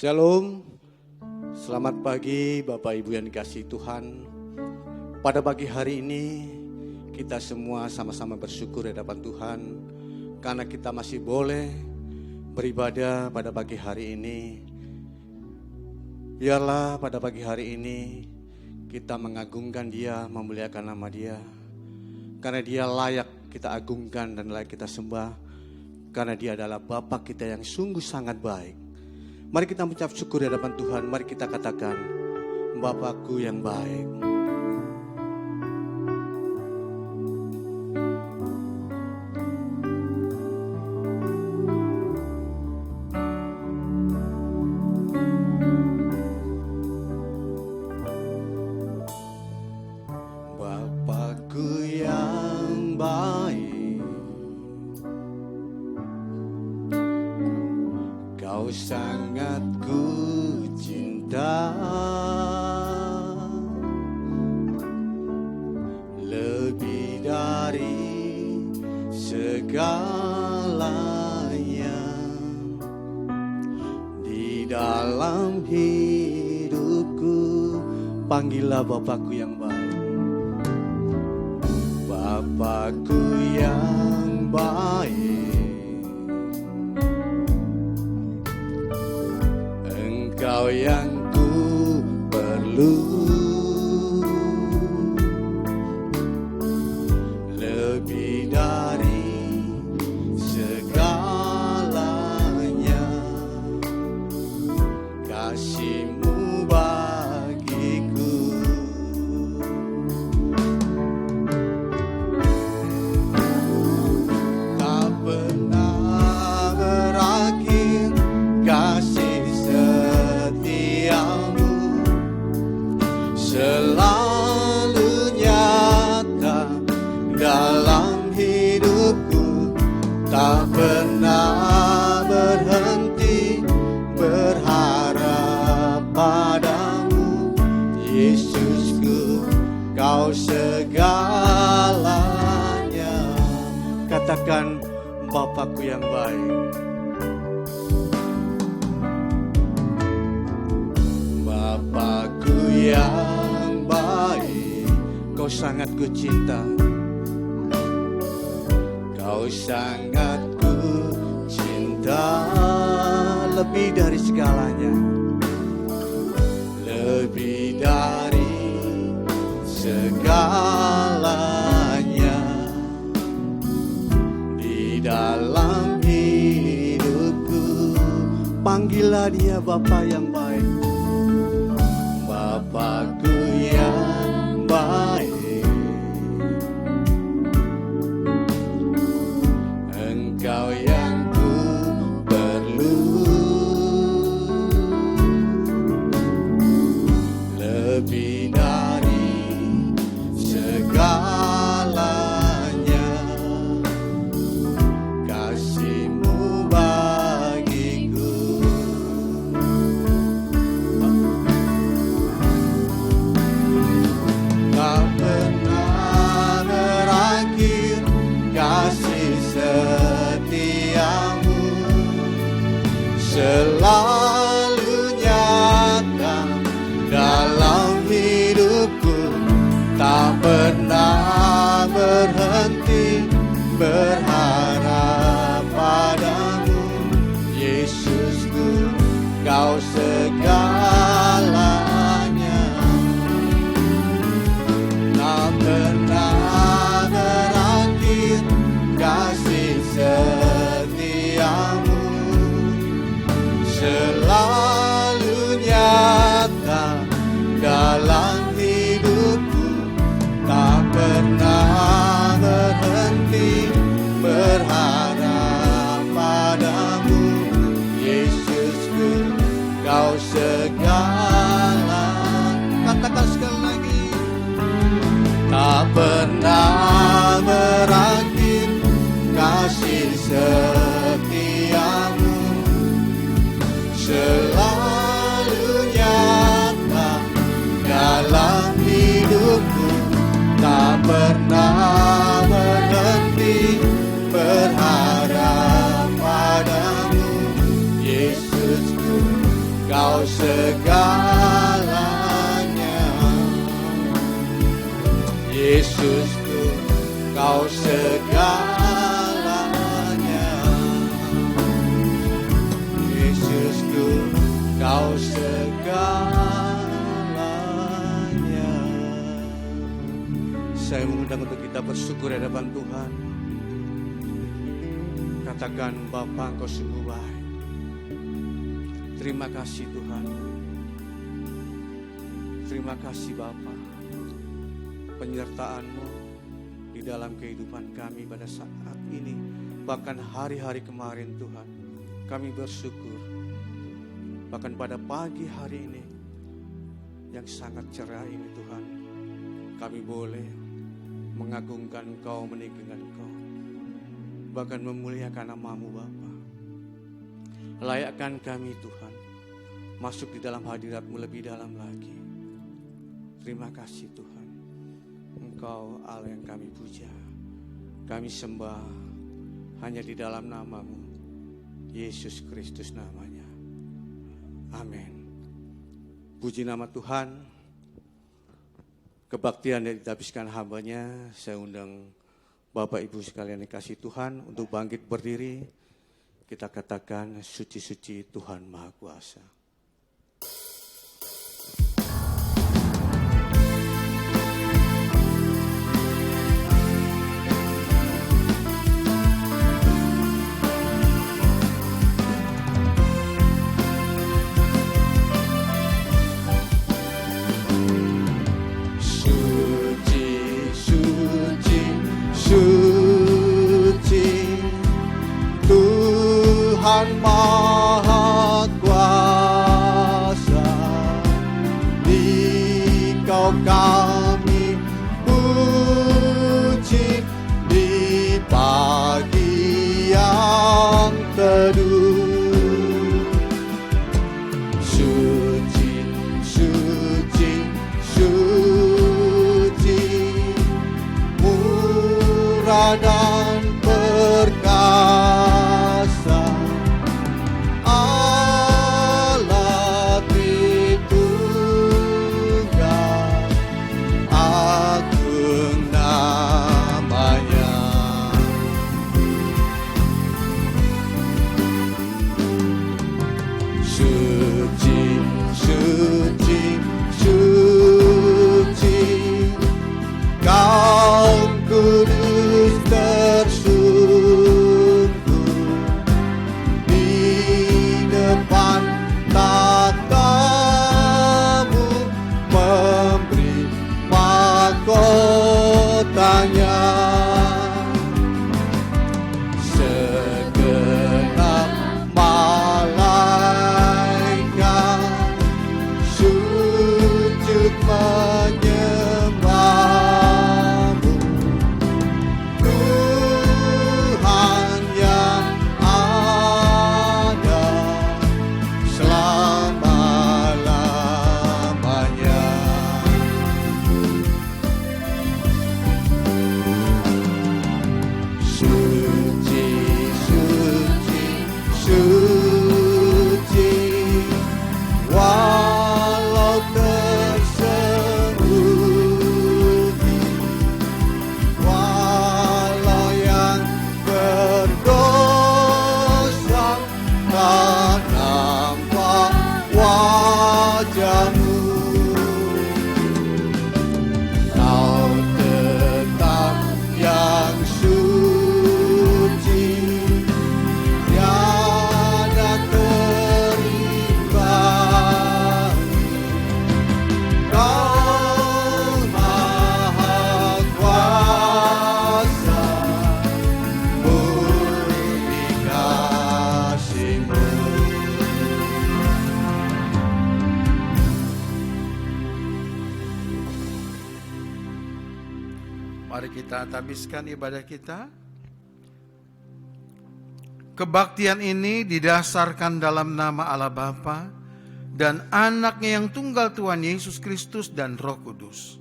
Shalom, selamat pagi Bapak Ibu yang dikasihi Tuhan. Pada pagi hari ini kita semua sama-sama bersyukur di hadapan Tuhan karena kita masih boleh beribadah pada pagi hari ini. Biarlah pada pagi hari ini kita mengagungkan Dia, memuliakan nama Dia, karena Dia layak kita agungkan dan layak kita sembah, karena Dia adalah Bapa kita yang sungguh sangat baik. Mari kita mengucap syukur di hadapan Tuhan. Mari kita katakan, Bapakku yang baik. Bapakku yang baik, Kau sangat ku cinta, lebih dari segalanya. Di dalam hidupku, panggillah Bapakku yang baik. Bapakku yang baik, Engkau yang ku perlu, lebih dari segalanya. Kasih-Mu bagiku, tak pernah berakhir kasih selalu nyata dalam hidupku, tak pernah berhenti berharap padamu. Yesusku, Kau segalanya. Katakan, Bapakku yang baik. Bapakku yang baik, Kau sangat ku cinta, Kau sangat ku cinta, lebih dari segalanya, lebih dari segalanya. Di dalam hidupku, panggillah Dia Bapa yang baik. Bapakku yang baik, Engkau yang ku perlu, lebih dari segalanya. Kasih-Mu bagiku, tak pernah berakhir kasih setiamu, selalu nyata dalam hidupku, tak pernah berhenti berharap padamu. Yesusku, Kau segalanya, tak pernah berakhir kasih setiamu, selalu nyata dalam hidupku, tak pernah berhenti berharap padamu. Yesusku, Kau segala. Katakan sekali lagi, tak pernah berakhir kasih setiamu, selalu nyata dalam hidupku, tak pernah berhenti berharap padamu. Yesusku, Kau segalanya, Yesusku, Kau segalanya. Saya mengundang untuk kita bersyukur di hadapan Tuhan. Katakan, Bapa, Engkau sungguh baik. Terima kasih Tuhan. Terima kasih Bapa, penyertaan-Mu di dalam kehidupan kami pada saat ini, bahkan hari-hari kemarin Tuhan. Kami bersyukur, bahkan pada pagi hari ini yang sangat cerah ini Tuhan, kami boleh mengagungkan Engkau, meninggikan Engkau, bahkan memuliakan nama-Mu Bapa. Layakkan kami Tuhan masuk di dalam hadirat-Mu lebih dalam lagi. Terima kasih Tuhan, Engkau Allah yang kami puja, kami sembah hanya di dalam nama-Mu, Yesus Kristus namanya. Amin. Puji nama Tuhan. Kebaktian yang dihabiskan hamba-Nya, saya undang Bapak Ibu sekalian dikasih Tuhan untuk bangkit berdiri. Kita katakan, suci-suci Tuhan Maha Kuasa. Tuhan Maha Kuasa, Dikau kami puji di pagi yang teduh. Suci, suci, suci, murah dan perkasa, Allah Tritunggal, agung namanya. Suci, suci, suci, Kau kudus tersungguh di depan tatamu, memberi mahkotanya. Segenap malaikat sujud menyembah-Mu, Tuhan yang ada selama-lamanya. Suci, suci, suci, walau tersembunyi, walau yang berdosa tak nampak wajah-Mu, Kau tetap yang suci, tiada terimbangi. Kau Maha Kuasa, murni kasih-Mu. Mari kita habiskan ibadah kita. Kebaktian ini didasarkan dalam nama Allah Bapa dan Anak-Nya yang tunggal Tuhan Yesus Kristus dan Roh Kudus.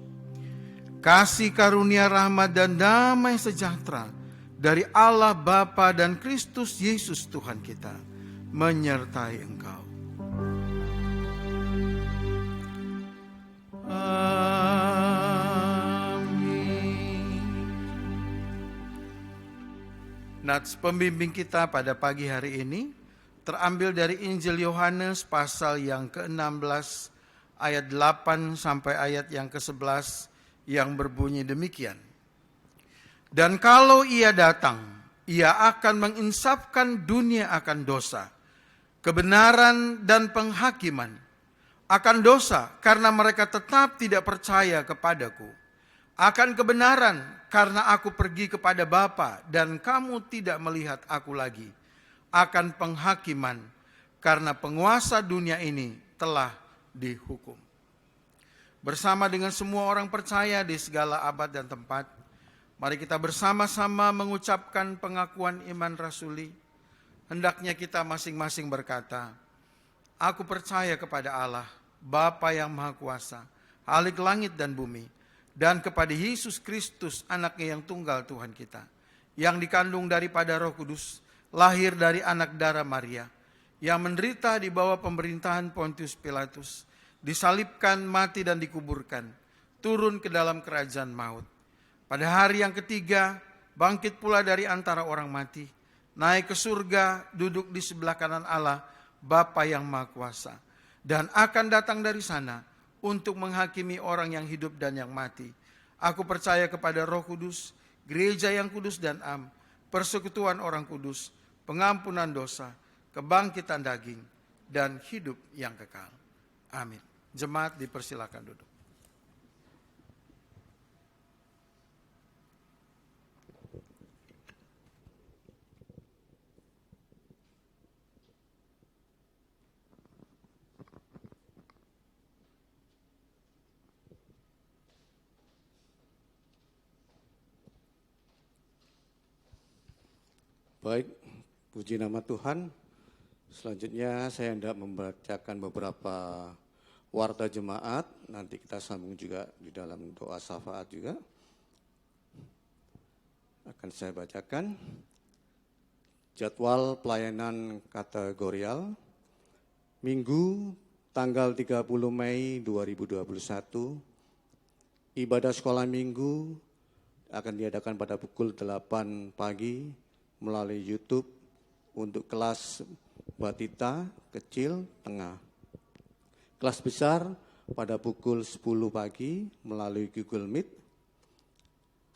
Kasih karunia, rahmat dan damai sejahtera dari Allah Bapa dan Kristus Yesus Tuhan kita menyertai engkau. Amin. Nats pembimbing kita pada pagi hari ini terambil dari Injil Yohanes pasal yang ke-16 ayat 8 sampai ayat yang ke-11 yang berbunyi demikian. Dan kalau ia datang, ia akan menginsafkan dunia akan dosa, kebenaran dan penghakiman. Akan dosa karena mereka tetap tidak percaya kepadaku. Akan kebenaran karena aku pergi kepada Bapa dan kamu tidak melihat aku lagi. Akan penghakiman karena penguasa dunia ini telah dihukum. Bersama dengan semua orang percaya di segala abad dan tempat, mari kita bersama-sama mengucapkan pengakuan iman rasuli. Hendaknya kita masing-masing berkata, aku percaya kepada Allah, Bapa yang Maha Kuasa, Khalik langit dan bumi, dan kepada Yesus Kristus, anaknya yang tunggal Tuhan kita, yang dikandung daripada Roh Kudus, lahir dari anak darah Maria, yang menderita di bawah pemerintahan Pontius Pilatus, disalibkan, mati dan dikuburkan, turun ke dalam kerajaan maut. Pada hari yang ketiga, bangkit pula dari antara orang mati, naik ke surga, duduk di sebelah kanan Allah, Bapa yang Maha Kuasa, dan akan datang dari sana untuk menghakimi orang yang hidup dan yang mati. Aku percaya kepada Roh Kudus, gereja yang kudus dan am, persekutuan orang kudus, pengampunan dosa, kebangkitan daging, dan hidup yang kekal. Amin. Jemaat dipersilakan duduk. Baik, puji nama Tuhan. Selanjutnya saya hendak membacakan beberapa warta jemaat. Nanti kita sambung juga di dalam doa syafaat juga. Akan saya bacakan. Jadwal pelayanan kategorial. Minggu tanggal 30 Mei 2021. Ibadah sekolah minggu akan diadakan pada pukul 8 pagi melalui YouTube untuk kelas batita, kecil, tengah. Kelas besar pada pukul 10 pagi melalui Google Meet.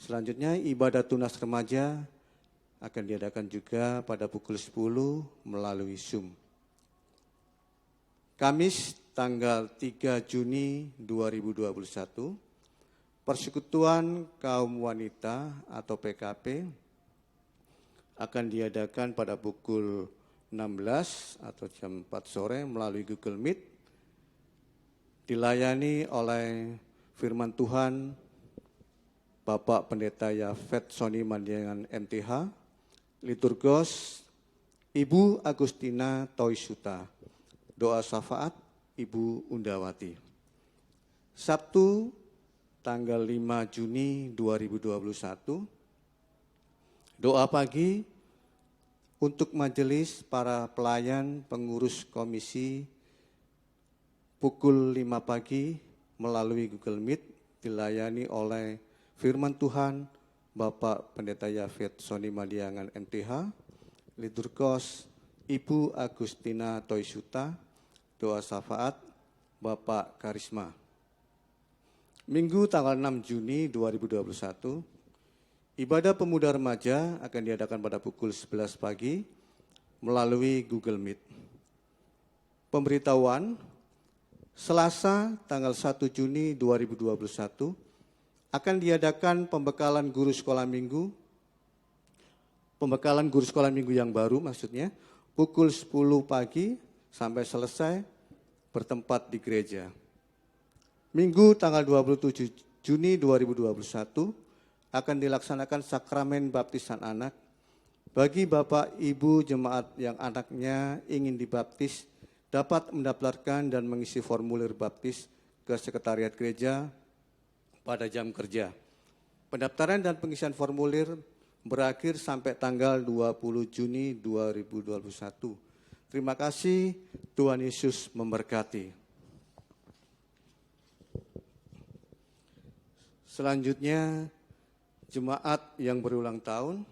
Selanjutnya ibadah tunas remaja akan diadakan juga pada pukul 10 melalui Zoom. Kamis tanggal 3 Juni 2021, Persekutuan Kaum Wanita atau PKP akan diadakan pada pukul 16 atau jam 4 sore melalui Google Meet, dilayani oleh firman Tuhan Bapak Pendeta Yafet Sony Mandiangan MTH, liturgos Ibu Agustina Toisuta, doa syafaat Ibu Undawati. Sabtu tanggal 5 Juni 2021, doa pagi untuk majelis para pelayan pengurus komisi pukul 5 pagi melalui Google Meet, dilayani oleh firman Tuhan Bapak Pendeta Yafet Sony Mandiangan MTH, liturgos Ibu Agustina Toisuta, doa syafaat Bapak Karisma. Minggu tanggal 6 Juni 2021, ibadah pemuda remaja akan diadakan pada pukul 11 pagi melalui Google Meet. Pemberitahuan, Selasa tanggal 1 Juni 2021 akan diadakan pembekalan guru sekolah minggu yang baru maksudnya, pukul 10 pagi sampai selesai bertempat di gereja. Minggu tanggal 27 Juni 2021 akan dilaksanakan sakramen baptisan anak bagi Bapak Ibu jemaat yang anaknya ingin dibaptis dapat mendaftarkan dan mengisi formulir baptis ke sekretariat gereja pada jam kerja. Pendaftaran dan pengisian formulir berakhir sampai tanggal 20 Juni 2021. Terima kasih, Tuhan Yesus memberkati. Selanjutnya, jemaat yang berulang tahun,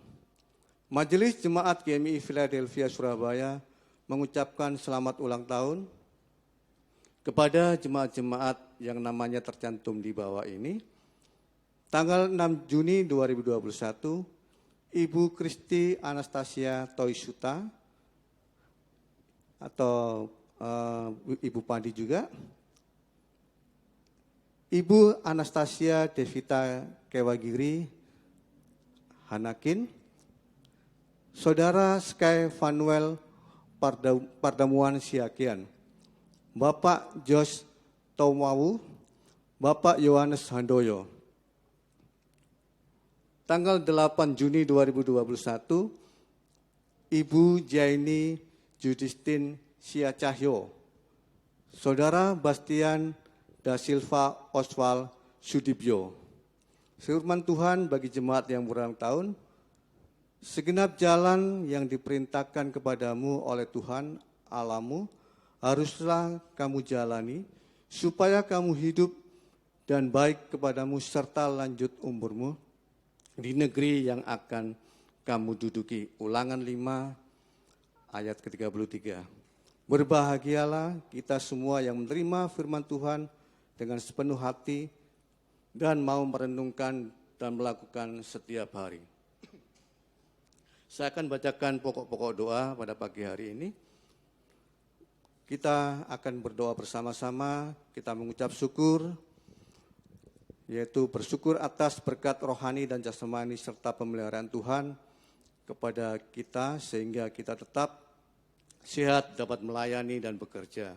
Majelis Jemaat GMI Philadelphia Surabaya mengucapkan selamat ulang tahun kepada jemaat-jemaat yang namanya tercantum di bawah ini. Tanggal 6 Juni 2021, Ibu Kristi Anastasia Toisuta atau Ibu Pandi juga, Ibu Anastasia Devita Kewagiri Hanakin, Saudara Sky Vanuel Pardamuan Siakian, Bapak Jos Tomawu, Bapak Yohanes Handoyo. Tanggal 8 Juni 2021, Ibu Jaini Judistin Siacahyo, Saudara Bastian da Silva Oswald Sudibyo. Firman Tuhan bagi jemaat yang berulang tahun, segenap jalan yang diperintahkan kepadamu oleh Tuhan Allahmu haruslah kamu jalani, supaya kamu hidup dan baik kepadamu serta lanjut umurmu di negeri yang akan kamu duduki. Ulangan 5 ayat ke-33. Berbahagialah kita semua yang menerima firman Tuhan dengan sepenuh hati dan mau merenungkan dan melakukan setiap hari. Saya akan bacakan pokok-pokok doa pada pagi hari ini. Kita akan berdoa bersama-sama, kita mengucap syukur, yaitu bersyukur atas berkat rohani dan jasmani serta pemeliharaan Tuhan kepada kita sehingga kita tetap sehat, dapat melayani dan bekerja.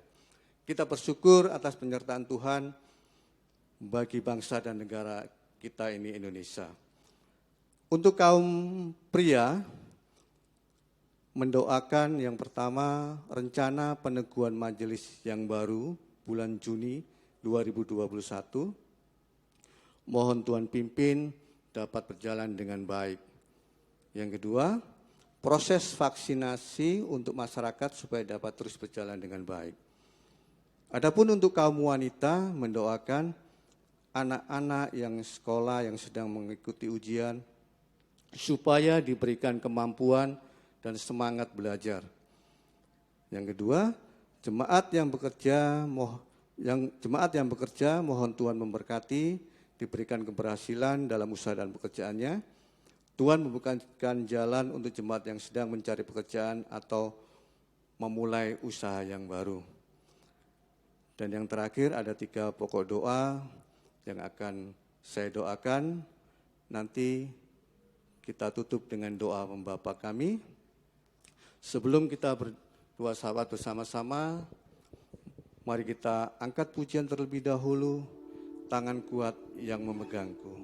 Kita bersyukur atas penyertaan Tuhan bagi bangsa dan negara kita ini Indonesia. Untuk kaum pria, mendoakan yang pertama rencana peneguhan majelis yang baru bulan Juni 2021. Mohon Tuhan pimpin dapat berjalan dengan baik. Yang kedua, proses vaksinasi untuk masyarakat supaya dapat terus berjalan dengan baik. Adapun untuk kaum wanita, mendoakan anak-anak yang sekolah yang sedang mengikuti ujian supaya diberikan kemampuan dan semangat belajar. Yang kedua, jemaat yang bekerja mohon Tuhan memberkati, diberikan keberhasilan dalam usaha dan pekerjaannya. Tuhan membukakan jalan untuk jemaat yang sedang mencari pekerjaan atau memulai usaha yang baru. Dan yang terakhir ada 3 pokok doa yang akan saya doakan. Nanti kita tutup dengan doa Bapa Kami. Sebelum kita berdoa sahabat bersama-sama, mari kita angkat pujian terlebih dahulu, tangan kuat yang memegangku.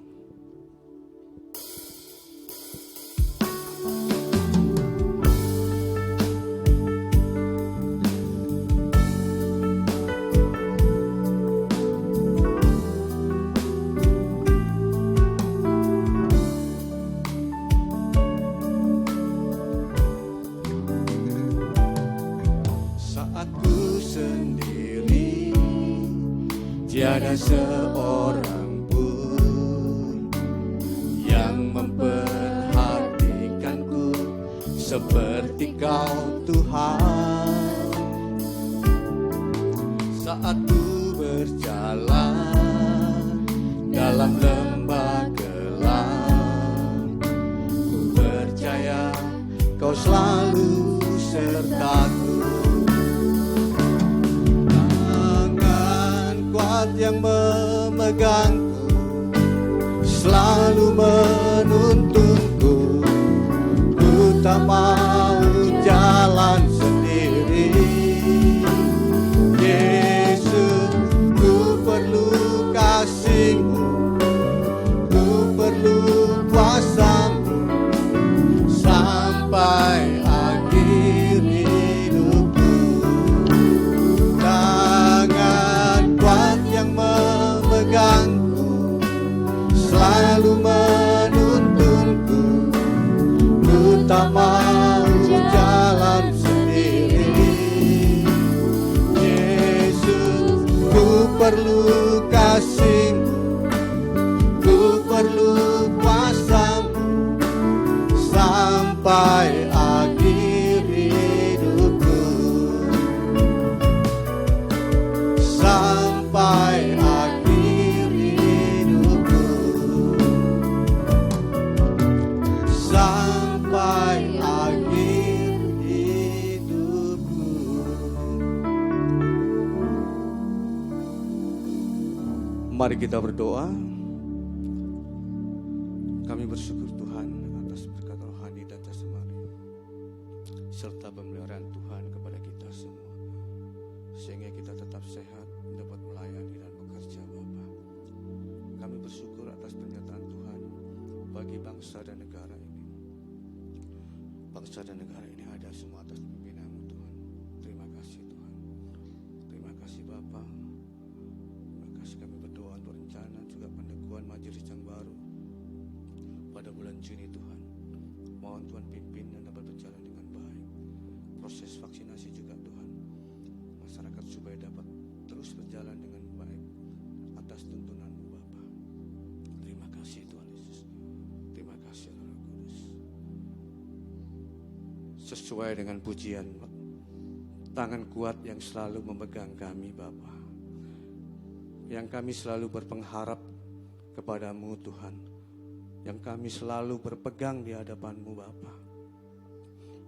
Tiada seorang pun yang memperhatikanku seperti Kau Tuhan. Saat ku berjalan dalam lembah gelap, ku percaya Kau selalu sertaku. Yang memegangku, selalu menuntunku. Ku tak mau jalan sendiri. Yesus, ku perlu kasih-Mu, ku perlu kuasa-Mu sampai akhir hidupku. Memegangku, selalu menuntunku, ku tak mau Mari kita berdoa. Kami bersyukur Tuhan atas berkat rohani dan jasmani, serta pemeliharaan Tuhan kepada kita semua, sehingga kita tetap sehat, dapat melayani dan bekerja Bapa. Kami bersyukur atas pernyataan Tuhan bagi bangsa dan negara ini. Bangsa dan negara ini ada semua atas pimpinan-Mu Tuhan. Terima kasih Tuhan. Terima kasih Bapa. Terima kasih, kami berdoa untuk rencana juga pendekuan majelis yang baru pada bulan Juni Tuhan. Mohon Tuhan pimpin dan dapat berjalan dengan baik. Proses vaksinasi juga Tuhan. Masyarakat supaya dapat terus berjalan dengan baik atas tuntunan-Mu Bapa. Terima kasih Tuhan Yesus. Terima kasih Roh Kudus. Sesuai dengan pujian, tangan kuat yang selalu memegang kami Bapa, yang kami selalu berpengharap kepadamu Tuhan, yang kami selalu berpegang di hadapan-Mu Bapa.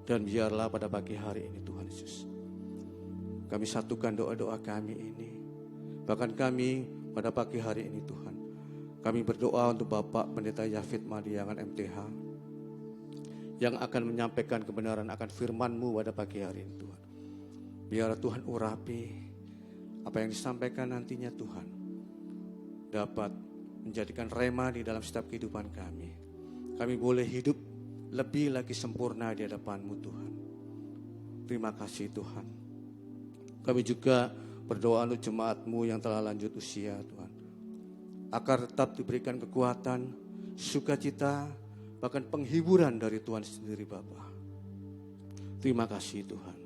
Dan biarlah pada pagi hari ini Tuhan Yesus, kami satukan doa-doa kami ini. Bahkan kami pada pagi hari ini Tuhan, kami berdoa untuk Bapak Pendeta Yafid Madiangan MTH, yang akan menyampaikan kebenaran akan firman-Mu pada pagi hari ini Tuhan. Biar Tuhan urapi apa yang disampaikan nantinya Tuhan, dapat menjadikan rema di dalam setiap kehidupan kami. Kami boleh hidup lebih lagi sempurna di hadapan-Mu Tuhan. Terima kasih Tuhan. Kami juga berdoa untuk jemaat-Mu yang telah lanjut usia Tuhan, agar tetap diberikan kekuatan, sukacita, bahkan penghiburan dari Tuhan sendiri Bapa. Terima kasih Tuhan.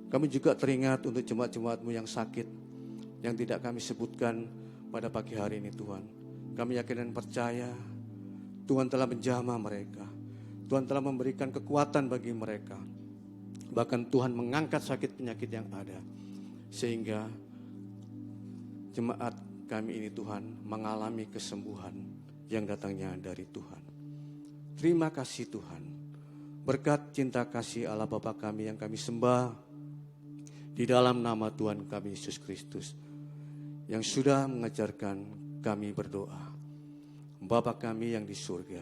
Kami juga teringat untuk jemaat-jemaat-Mu yang sakit, yang tidak kami sebutkan pada pagi hari ini Tuhan. Kami yakin dan percaya Tuhan telah menjamah mereka. Tuhan telah memberikan kekuatan bagi mereka. Bahkan Tuhan mengangkat sakit penyakit yang ada, sehingga jemaat kami ini Tuhan mengalami kesembuhan yang datangnya dari Tuhan. Terima kasih Tuhan. Berkat cinta kasih Allah Bapa kami yang kami sembah di dalam nama Tuhan kami Yesus Kristus, yang sudah mengajarkan kami berdoa. Bapa kami yang di surga,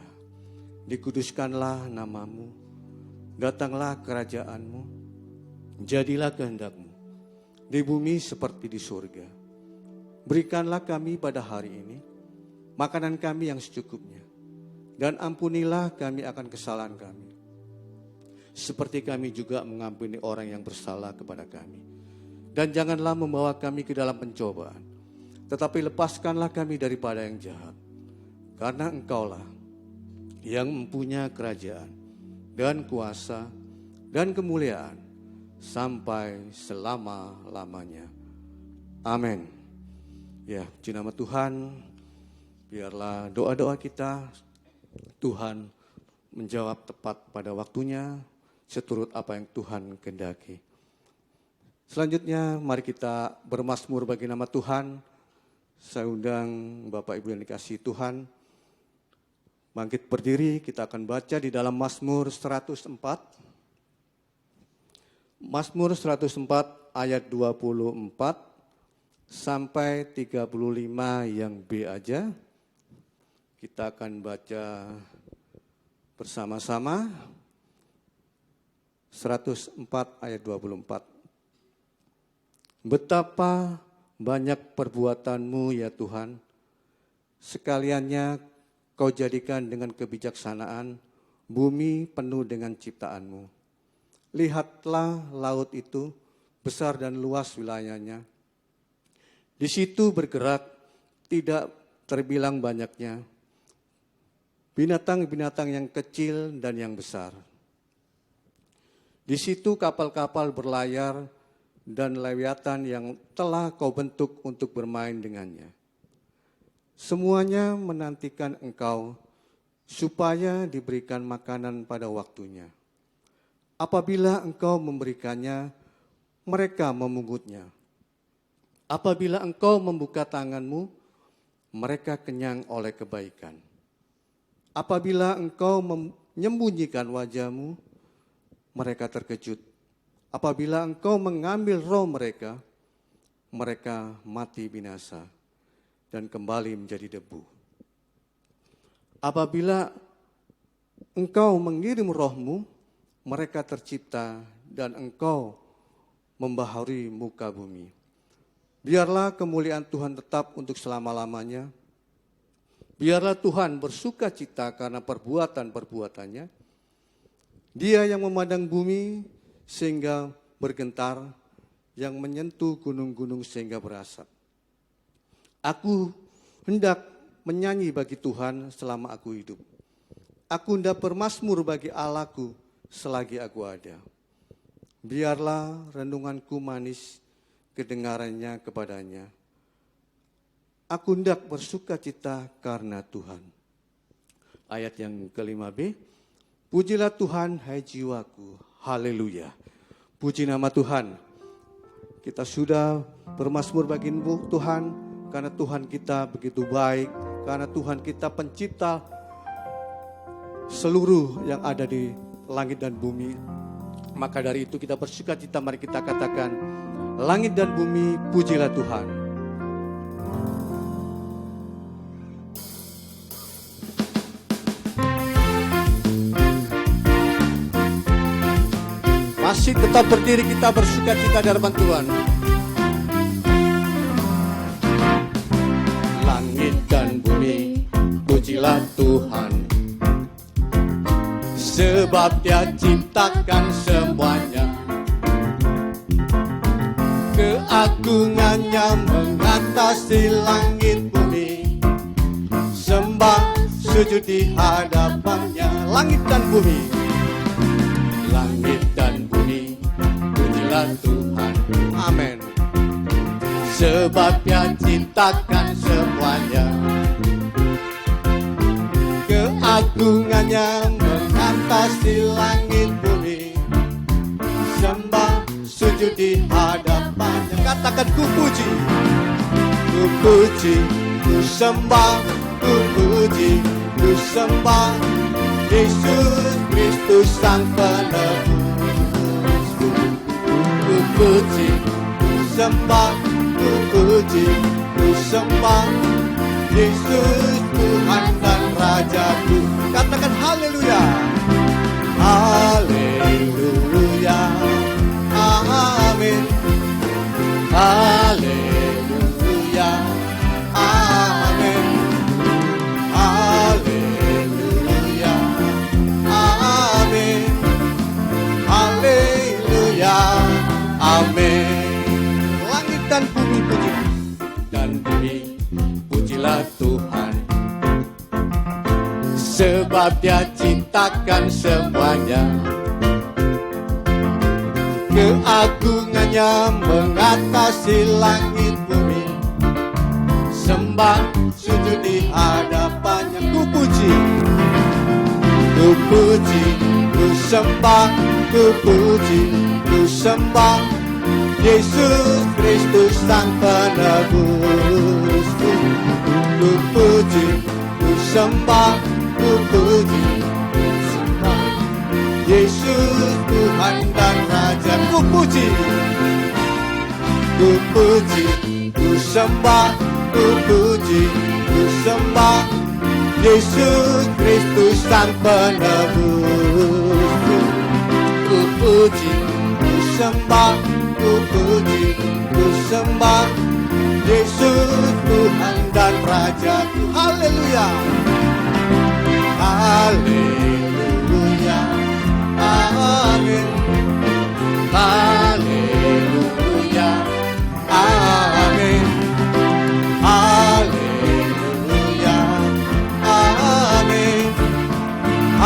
dikuduskanlah nama-Mu, datanglah kerajaan-Mu, jadilah kehendak-Mu di bumi seperti di surga. Berikanlah kami pada hari ini makanan kami yang secukupnya, dan ampunilah kami akan kesalahan kami, seperti kami juga mengampuni orang yang bersalah kepada kami. Dan janganlah membawa kami ke dalam pencobaan, tetapi lepaskanlah kami daripada yang jahat. Karena Engkaulah yang mempunyai kerajaan dan kuasa dan kemuliaan sampai selama-lamanya. Amin. Ya, puji nama Tuhan. Biarlah doa-doa kita Tuhan menjawab tepat pada waktunya, seturut apa yang Tuhan kehendaki. Selanjutnya mari kita bermazmur bagi nama Tuhan. Saya undang Bapak Ibu yang dikasihi Tuhan, bangkit berdiri, kita akan baca di dalam Mazmur 104. Mazmur 104 ayat 24 sampai 35 yang B aja. Kita akan baca bersama-sama 104 ayat 24. Betapa banyak perbuatan-Mu ya Tuhan, sekaliannya Kau jadikan dengan kebijaksanaan, bumi penuh dengan ciptaan-Mu. Lihatlah laut itu, besar dan luas wilayahnya. Di situ bergerak, tidak terbilang banyaknya, binatang-binatang yang kecil dan yang besar. Di situ kapal-kapal berlayar dan lewiatan yang telah Kau bentuk untuk bermain dengannya. Semuanya menantikan Engkau supaya diberikan makanan pada waktunya. Apabila Engkau memberikannya, mereka memungutnya. Apabila Engkau membuka tangan-Mu, mereka kenyang oleh kebaikan. Apabila Engkau menyembunyikan wajah-Mu, mereka terkejut. Apabila Engkau mengambil roh mereka, mereka mati binasa. dan kembali menjadi debu. Apabila Engkau mengirim roh-Mu, mereka tercipta dan Engkau membaharui muka bumi. Biarlah kemuliaan Tuhan tetap untuk selama-lamanya. Biarlah Tuhan bersuka cita karena perbuatan-perbuatannya. Dia yang memandang bumi sehingga bergetar, yang menyentuh gunung-gunung sehingga berasap. Aku hendak menyanyi bagi Tuhan selama aku hidup. Aku hendak bermazmur bagi Allahku selagi aku ada. Biarlah renunganku manis kedengarannya kepadanya. Aku hendak bersuka cita karena Tuhan. Ayat yang ke-5b. Pujilah Tuhan hai jiwaku. Haleluya. Puji nama Tuhan. Kita sudah bermazmur bagi Tuhan karena Tuhan kita begitu baik. Karena Tuhan kita pencipta seluruh yang ada di langit dan bumi. Maka dari itu kita bersuka cita, mari kita katakan, langit dan bumi pujilah Tuhan. Masih tetap berdiri, kita bersuka cita di hadapan Tuhan. Langit dan bumi pujilah Tuhan, sebab Dia ciptakan semuanya. Keagungannya mengatasi langit bumi, sembah sujud di hadapannya. Langit dan bumi, langit dan bumi pujilah Tuhan. Amin. Sebab Dia ciptakan semuanya. Keagungannya mengatasi langit bumi, sembah sujud di hadapannya. Katakan ku puji, ku sembah, ku puji, ku sembah Yesus Kristus Sang Penebus. Ku puji, ku sembah, ku puji, ku sembah Yesus Tuhan dan Rajaku. Katakan haleluya. Haleluya. Amin. Haleluya. Amin. Haleluya. Amin. Haleluya. Amin. Langit dan bumi puji, dan bumi pujilah Tuhan, sebab Dia ciptakan semuanya. Keagungannya mengatasi langit bumi, sembah sujud di hadapannya. Ku puji, ku sembah, ku puji, ku sembah Yesus Kristus Sang Penebus. Ku puji, ku sembah, ku puji, ku sembah Yesus Tuhan dan Raja. Ku puji, ku sembah, ku puji, ku sembah Yesus Kristus Sang Penebus. Ku puji, ku sembah, ku puji, ku sembah Yesus Tuhan dan Rajaku. Haleluya. Haleluya. Amin. Haleluya. Amin. Haleluya. Amin.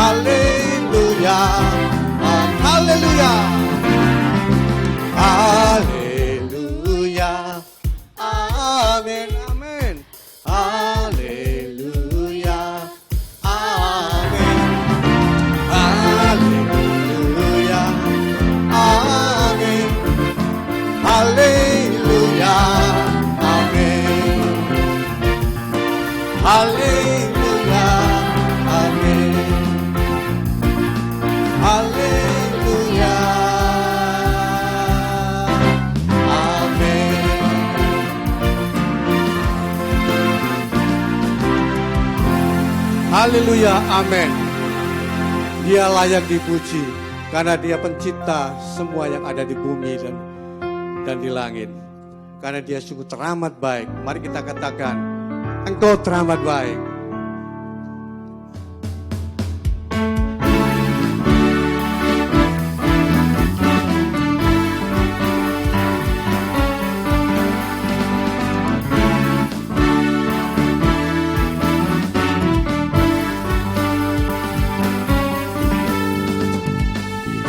Haleluya. Haleluya. Haleluya. Amin. Amin. Haleluya. Amin. Haleluya. Amin. Haleluya, amin. Dia layak dipuji karena dia pencipta semua yang ada di bumi dan di langit. Karena dia sungguh teramat baik. Mari kita katakan, Engkau teramat baik.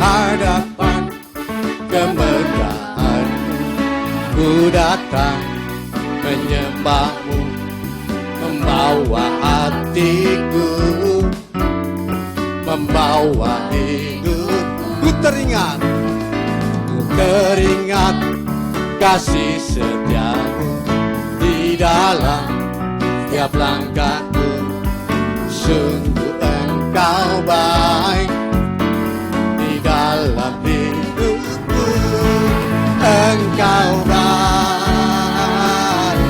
Hadapan kemegahan-Mu ku datang menyembah-Mu, membawa hatiku, membawa hidupku. Ku teringat kasih setia-Mu di dalam setiap langkahku. Sungguh Engkau baik dalam hidupku. Engkau baik,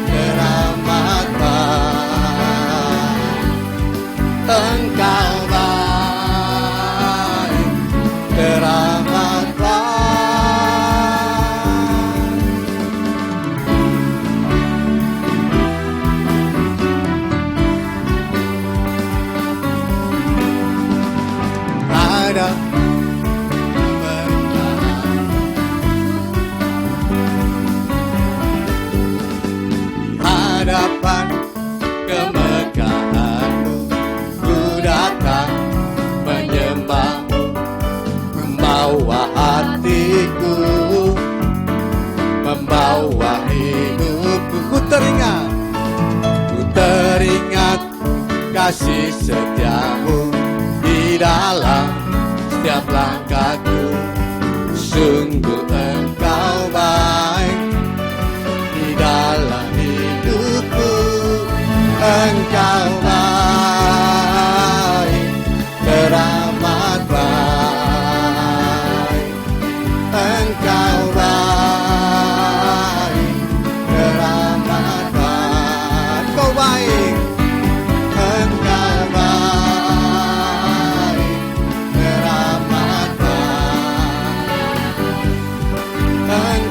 teramat baik. Engkau baik, teramat baik. Ada hadapan kemegahan-Mu ku datang menyembah-Mu, membawa hatiku, membawa hidupku. Ku teringat kasih setia-Mu di dalam setiap langkahku. Sungguh Engkau baik di dalam hidupku. Engkau baik, teramat baik. Engkau baik, teramat baik. Engkau baik,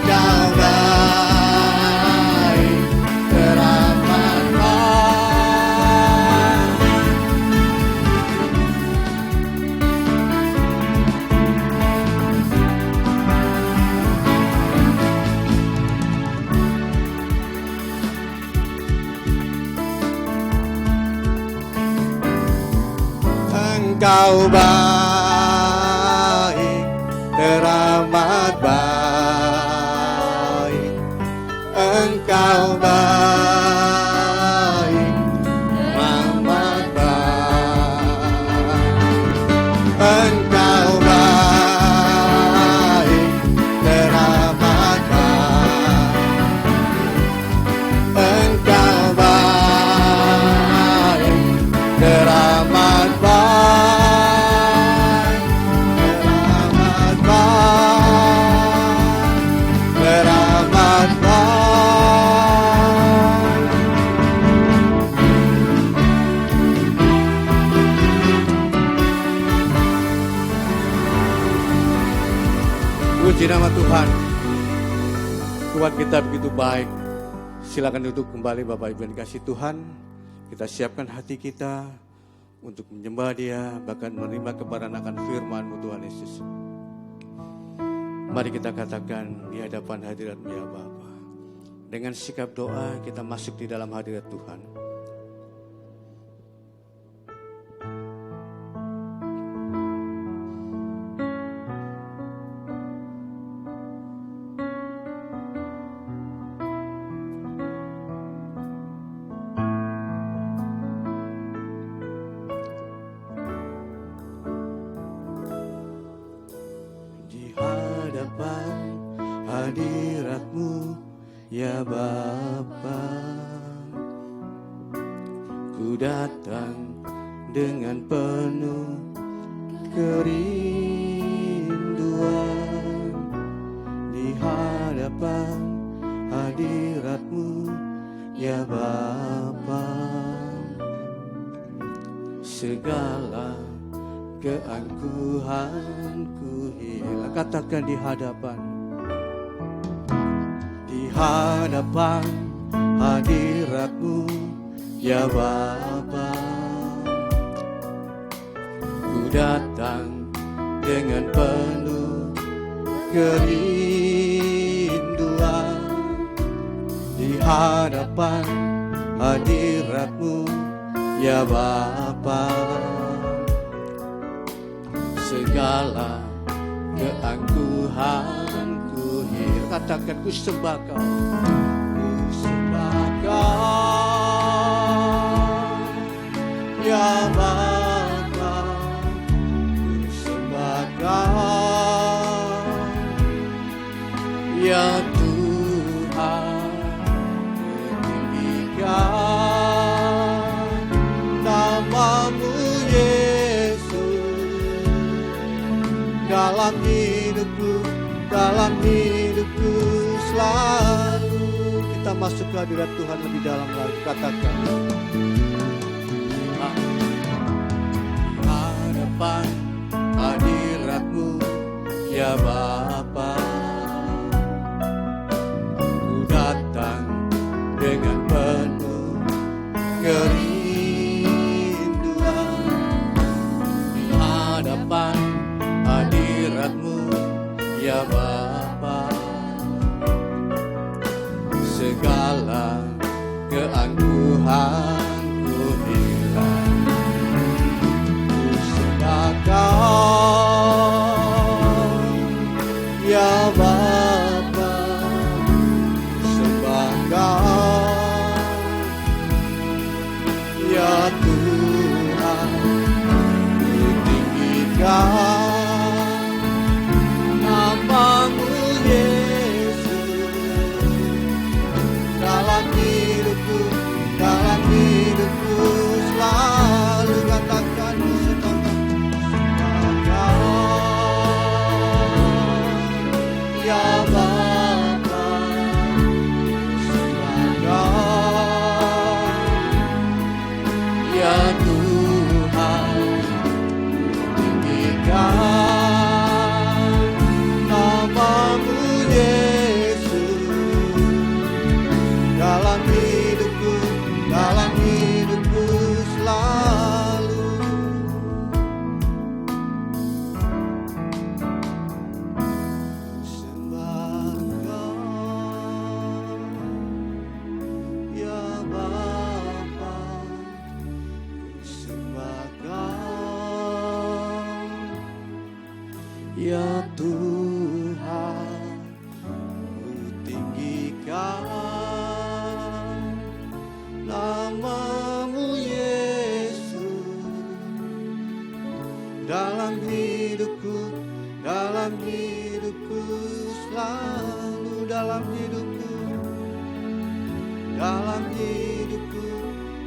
Engkau baik, teramat baik. Engkau baik, teramat baik. Engkau baik, teramat baik. Engkau baik, teramat baik. Engkau baik, teramat baik. Engkau baik, teramat baik. Teramat baik. Puji nama Tuhan. Tuhan kita begitu baik. Silakan duduk kembali Bapak Ibu yang dikasih Tuhan. Kita siapkan hati kita untuk menyembah Dia, bahkan menerima kebenaran akan firman-Mu Tuhan Yesus. Mari kita katakan di hadapan hadirat-Mu ya Bapa. Dengan sikap doa kita masuk di dalam hadirat Tuhan. Hadirat-Mu ya Bapa, ku datang dengan penuh kerinduan di hadapan hadirat-Mu ya Bapa. segala keangkuhanku hilang. Katakan di hadapan hadirat-Mu ya Bapa. Ku datang dengan penuh kerinduan di hadapan hadirat-Mu ya Bapa. Segala keangkuhanku hilang. Katakan ku sembah Kau, ku sembah Kau ya Bapa, ku sembah Kau ya Tuhan, tinggikan nama-Mu Yesus dalam hidupku selalu. Kita masuk ke hadirat Tuhan lebih dalam lagi. Katakan hadapan hadirat-Mu ya Bapa. Ku datang dengan penuh kerinduan di hadapan hadirat-Mu ya Bapa. Segala keangkuhanku hilang. Ku sembah Kau ya Bapa, ku sembah Kau ya Tuhan, ku tinggikan nama-Mu Yesus dalam hidupku selalu. Katakan ku sembah Kau ya Bapa, ku sembah Kau ya Tuhan, tinggikan nama-Mu Yesus dalam hidupku selalu. Sembah Kau ya Bapa, sembah Kau ya Tuhan, ku tinggikan nama-Mu Yesus dalam hidupku selalu.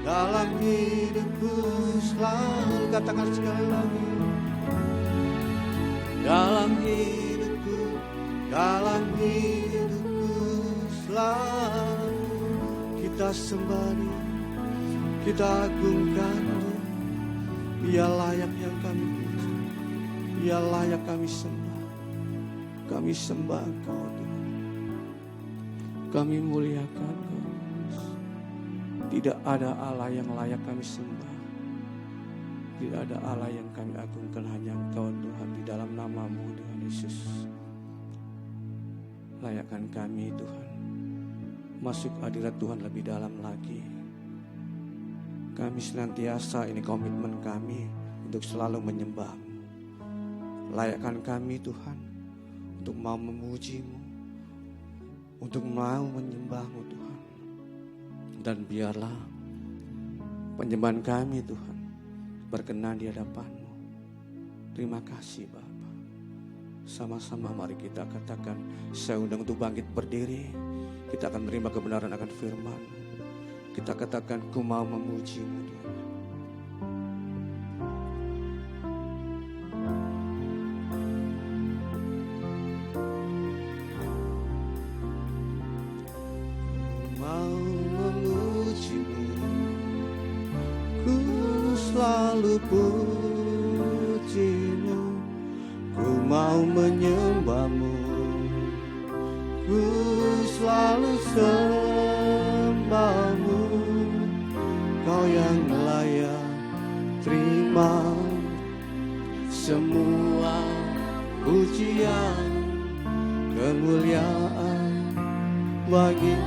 Dalam hidupku selalu. Katakan sekali lagi. Dalam hidupku selalu. Kita sembah Dia, kita agungkan Dia. Dia layak yang kami puji, Dia layak kami sembah. Kami sembah Engkau Tuhan, kami muliakan Kau. Tidak ada Allah yang layak kami sembah, tidak ada Allah yang kami agungkan, hanya Engkau Tuhan. Di dalam nama-Mu Tuhan Yesus, layakkan kami Tuhan masuk hadirat Tuhan lebih dalam lagi. Kami senantiasa, ini komitmen kami untuk selalu menyembah-Mu. Layakkan kami Tuhan untuk mau memuji-Mu, untuk mau menyembah-Mu Tuhan. Dan biarlah penyembahan kami Tuhan berkenan di hadapan-Mu. Terima kasih Bapa. Sama-sama mari kita katakan, saya undang untuk bangkit berdiri. Kita akan menerima kebenaran akan firman. Kita katakan, ku mau memuji-Mu Tuhan. Ku mau memuji-Mu, ku selalu selalu pujimu, ku mau menyembahmu, ku selalu sembahmu. Kau yang layak terima semua pujian, kemuliaan bagi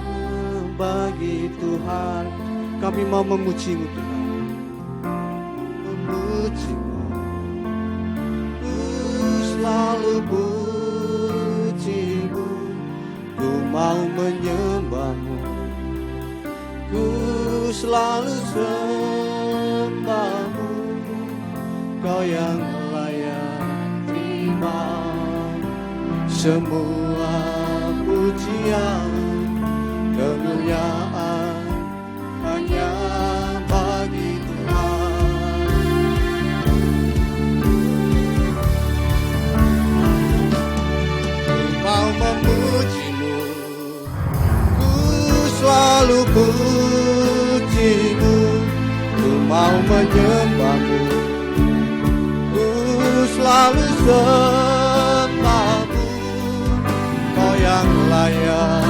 Tuhan. Kami mau memuji-Mu Tuhan, memuji-Mu, ku selalu puji-Mu, ku mau menyembah-Mu, ku selalu sembah-Mu. Kau yang layak terima semua pujian, kemuliaan hanya bagi Tuhan. Ku mau memuji-Mu, ku selalu puji-Mu, ku mau menyembah-Mu, ku selalu sembah-Mu. Kau yang layak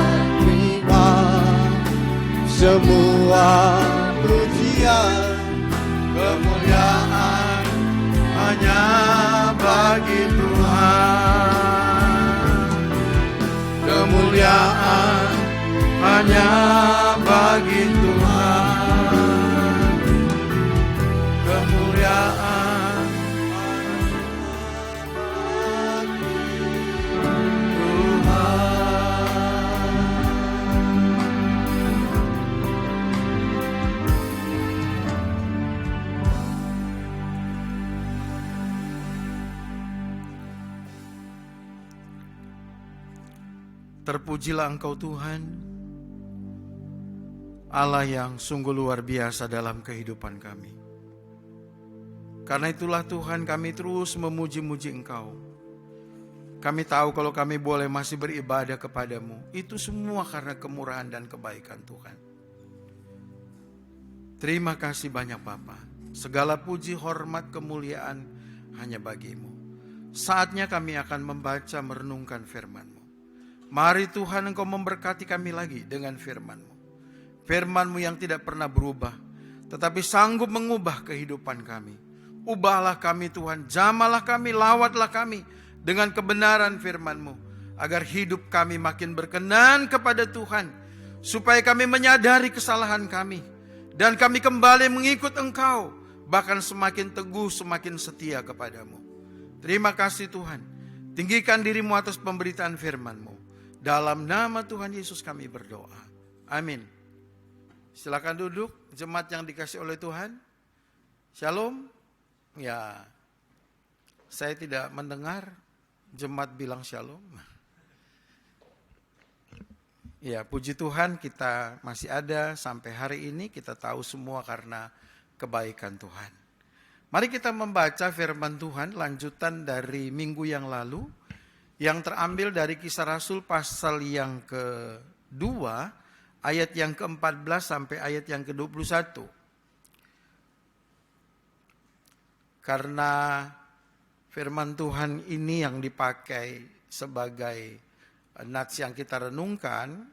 terima semua pujian, kemuliaan hanya bagi Tuhan. Kemuliaan hanya bagi Tuhan. Kemuliaan bagi Tuhan. Terpujilah Engkau Tuhan, Allah yang sungguh luar biasa dalam kehidupan kami. Karena itulah Tuhan, kami terus memuji-muji Engkau. Kami tahu kalau kami boleh masih beribadah kepadamu, itu semua karena kemurahan dan kebaikan Tuhan. Terima kasih banyak Bapa. Segala puji, hormat, kemuliaan hanya bagimu. Saatnya kami akan membaca merenungkan firman-Mu. Mari Tuhan Engkau memberkati kami lagi dengan firman-Mu. Firman-Mu yang tidak pernah berubah, tetapi sanggup mengubah kehidupan kami. Ubahlah kami Tuhan, jamalah kami, lawatlah kami dengan kebenaran firman-Mu, agar hidup kami makin berkenan kepada Tuhan, supaya kami menyadari kesalahan kami, dan kami kembali mengikut Engkau, bahkan semakin teguh, semakin setia kepadamu. Terima kasih Tuhan, tinggikan diri-Mu atas pemberitaan firman-Mu. Dalam nama Tuhan Yesus kami berdoa. Amin. Silakan duduk, jemaat yang dikasih oleh Tuhan. Shalom. Ya, saya tidak mendengar jemaat bilang shalom. Ya, puji Tuhan kita masih ada sampai hari ini. Kita tahu semua karena kebaikan Tuhan. Mari kita membaca firman Tuhan lanjutan dari minggu yang lalu, yang terambil dari Kisah Rasul pasal yang kedua, ayat yang ke-14 sampai ayat yang ke-21. Karena firman Tuhan ini yang dipakai sebagai nats yang kita renungkan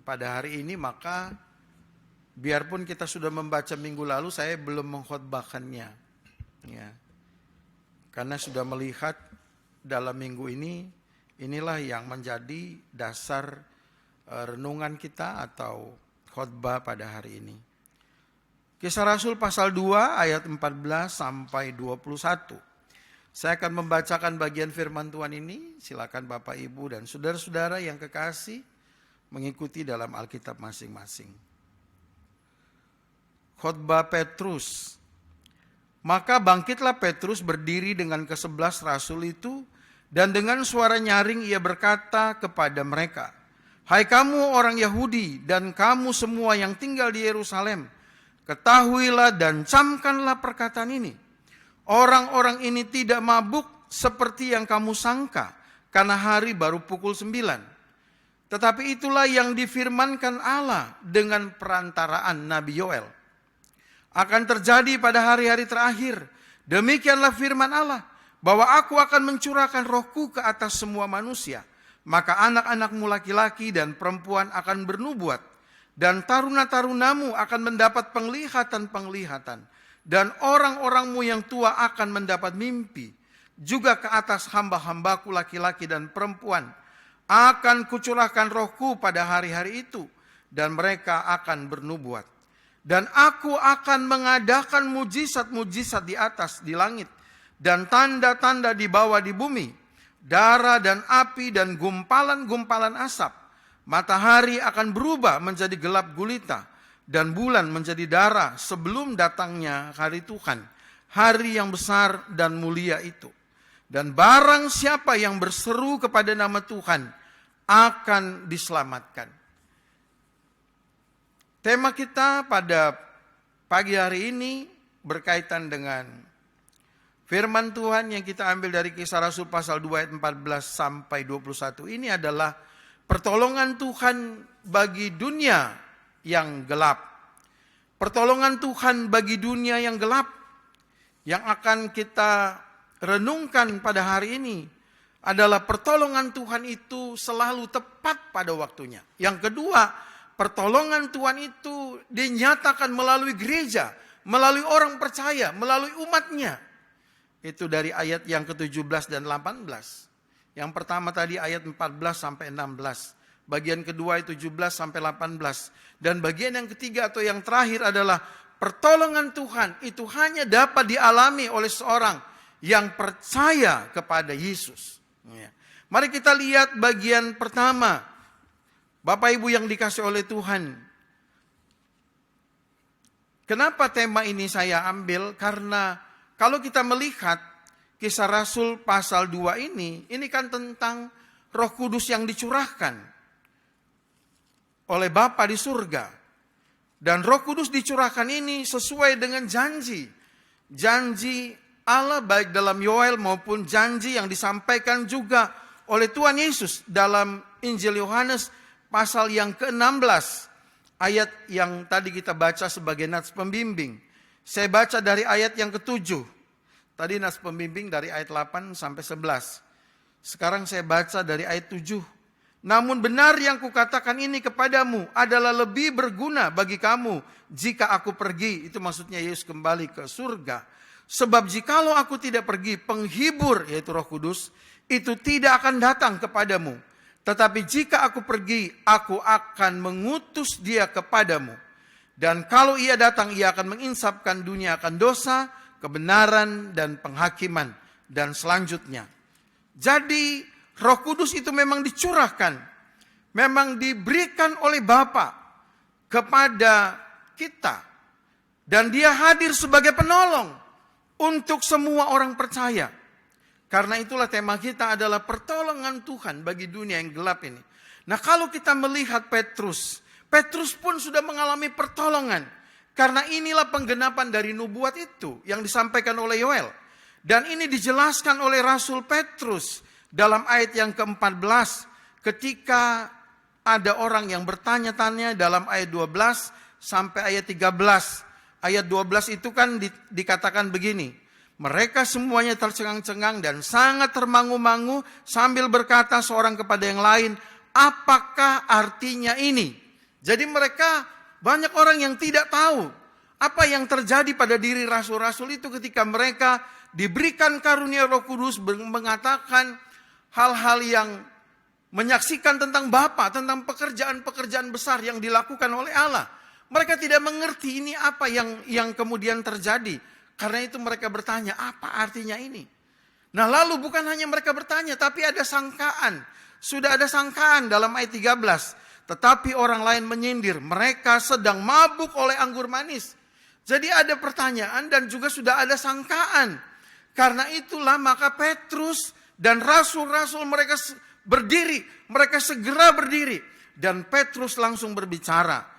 pada hari ini, maka biarpun kita sudah membaca minggu lalu, saya belum mengkhotbahkannya. Ya. Karena sudah melihat dalam minggu ini, inilah yang menjadi dasar renungan kita atau khotbah pada hari ini. Kisah Rasul pasal 2 ayat 14 sampai 21. Saya akan membacakan bagian firman Tuhan ini. Silakan Bapak Ibu dan saudara-saudara yang kekasih mengikuti dalam Alkitab masing-masing. Khotbah Petrus. Maka bangkitlah Petrus berdiri dengan ke-11 rasul itu, dan dengan suara nyaring ia berkata kepada mereka, "Hai kamu orang Yahudi dan kamu semua yang tinggal di Yerusalem, ketahuilah dan camkanlah perkataan ini. Orang-orang ini tidak mabuk seperti yang kamu sangka, karena hari baru pukul 9. Tetapi itulah yang difirmankan Allah dengan perantaraan Nabi Yoel. akan terjadi pada hari-hari terakhir. Demikianlah firman Allah, bahwa aku akan mencurahkan rohku ke atas semua manusia. Maka anak-anakmu laki-laki dan perempuan akan bernubuat, dan taruna-tarunamu akan mendapat penglihatan-penglihatan, dan orang-orangmu yang tua akan mendapat mimpi. Juga ke atas hamba-hambaku laki-laki dan perempuan akan kucurahkan rohku pada hari-hari itu, dan mereka akan bernubuat. Dan aku akan mengadakan mujizat-mujizat di langit, dan tanda-tanda di bawah di bumi, darah dan api dan gumpalan-gumpalan asap. Matahari akan berubah menjadi gelap gulita, dan bulan menjadi darah sebelum datangnya hari Tuhan, hari yang besar dan mulia itu. Dan barang siapa yang berseru kepada nama Tuhan akan diselamatkan. Tema kita pada pagi hari ini berkaitan dengan firman Tuhan yang kita ambil dari Kisah Rasul pasal 2 ayat 14 sampai 21. Ini adalah pertolongan Tuhan bagi dunia yang gelap. Pertolongan Tuhan bagi dunia yang gelap yang akan kita renungkan pada hari ini adalah pertolongan Tuhan itu selalu tepat pada waktunya. Yang kedua, pertolongan Tuhan itu dinyatakan melalui gereja, melalui orang percaya, melalui umatnya. Itu dari ayat yang ke-17 dan 18. Yang pertama tadi ayat 14 sampai 16. Bagian kedua itu 17 sampai 18. Dan bagian yang ketiga atau yang terakhir adalah pertolongan Tuhan itu hanya dapat dialami oleh seorang yang percaya kepada Yesus. Mari kita lihat bagian pertama. Bapak Ibu yang dikasih oleh Tuhan. Kenapa tema ini saya ambil? Karena kalau kita melihat Kisah Rasul pasal 2 ini kan tentang Roh Kudus yang dicurahkan oleh Bapa di surga. Dan Roh Kudus dicurahkan ini sesuai dengan janji. Janji Allah baik dalam Yoel maupun janji yang disampaikan juga oleh Tuhan Yesus dalam Injil Yohanes pasal yang ke-16, ayat yang tadi kita baca sebagai nats pembimbing. Saya baca dari ayat yang ke-7. Tadi nats pembimbing dari ayat 8 sampai 11. Sekarang saya baca dari ayat 7. Namun benar yang kukatakan ini kepadamu adalah lebih berguna bagi kamu jika aku pergi. Itu maksudnya Yesus kembali ke surga. Sebab jikalau aku tidak pergi, penghibur yaitu Roh Kudus itu tidak akan datang kepadamu. Tetapi jika aku pergi, aku akan mengutus dia kepadamu. Dan kalau ia datang, ia akan menginsapkan dunia akan dosa, kebenaran, dan penghakiman. Dan selanjutnya. Jadi Roh Kudus itu memang dicurahkan. Memang diberikan oleh Bapa kepada kita. Dan dia hadir sebagai penolong untuk semua orang percaya. Karena itulah tema kita adalah pertolongan Tuhan bagi dunia yang gelap ini. Nah kalau kita melihat Petrus pun sudah mengalami pertolongan. Karena inilah penggenapan dari nubuat itu yang disampaikan oleh Yoel. Dan ini dijelaskan oleh Rasul Petrus dalam ayat yang ke-14. Ketika ada orang yang bertanya-tanya dalam ayat 12 sampai ayat 13. Ayat 12 itu kan dikatakan begini. Mereka semuanya tercengang-cengang dan sangat termangu-mangu sambil berkata seorang kepada yang lain, apakah artinya ini? Jadi mereka banyak orang yang tidak tahu apa yang terjadi pada diri rasul-rasul itu ketika mereka diberikan karunia Roh Kudus mengatakan hal-hal yang menyaksikan tentang Bapa, tentang pekerjaan-pekerjaan besar yang dilakukan oleh Allah. Mereka tidak mengerti ini apa yang kemudian terjadi. Karena itu mereka bertanya, apa artinya ini? Nah lalu bukan hanya mereka bertanya, tapi ada sangkaan. Sudah ada sangkaan dalam ayat 13. Tetapi orang lain menyindir, mereka sedang mabuk oleh anggur manis. Jadi ada pertanyaan dan juga sudah ada sangkaan. Karena itulah maka Petrus dan rasul-rasul mereka berdiri. Mereka segera berdiri. Dan Petrus langsung berbicara.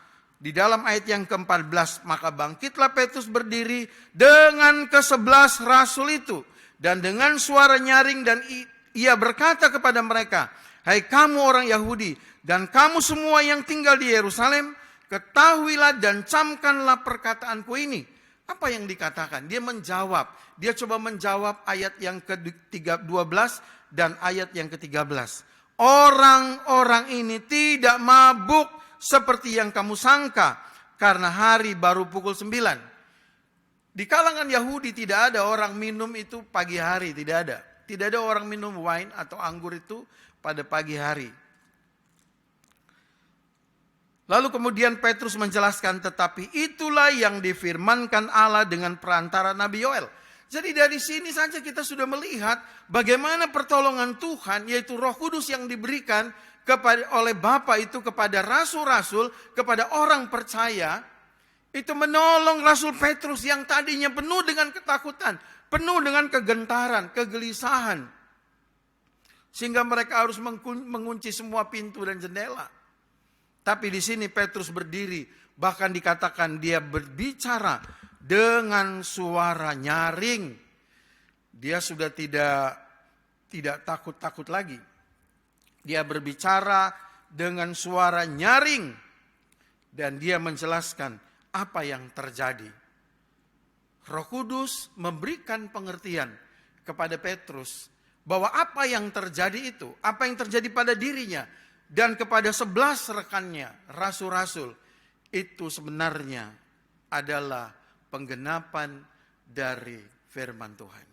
Di dalam ayat yang ke-14, maka bangkitlah Petrus berdiri dengan ke-11 rasul itu. Dan dengan suara nyaring dan ia berkata kepada mereka, hai kamu orang Yahudi dan kamu semua yang tinggal di Yerusalem, ketahuilah dan camkanlah perkataanku ini. Apa yang dikatakan? Dia menjawab. Dia coba menjawab ayat yang ke-12 dan ayat yang ke-13. Orang-orang ini tidak mabuk seperti yang kamu sangka, karena hari baru pukul 9. Di kalangan Yahudi tidak ada orang minum itu pagi hari, tidak ada. Tidak ada orang minum wine atau anggur itu pada pagi hari. Lalu kemudian Petrus menjelaskan, tetapi itulah yang difirmankan Allah dengan perantara Nabi Yoel. Jadi dari sini saja kita sudah melihat bagaimana pertolongan Tuhan, yaitu Roh Kudus yang diberikan oleh Bapa itu kepada rasul-rasul, kepada orang percaya, itu menolong Rasul Petrus yang tadinya penuh dengan ketakutan, penuh dengan kegentaran, kegelisahan. Sehingga mereka harus mengunci semua pintu dan jendela. Tapi di sini Petrus berdiri, bahkan dikatakan dia berbicara dengan suara nyaring. Dia sudah tidak takut-takut lagi. Dia berbicara dengan suara nyaring dan dia menjelaskan apa yang terjadi. Roh Kudus memberikan pengertian kepada Petrus bahwa apa yang terjadi itu, apa yang terjadi pada dirinya dan kepada 11 rekannya, rasul-rasul, itu sebenarnya adalah penggenapan dari firman Tuhan.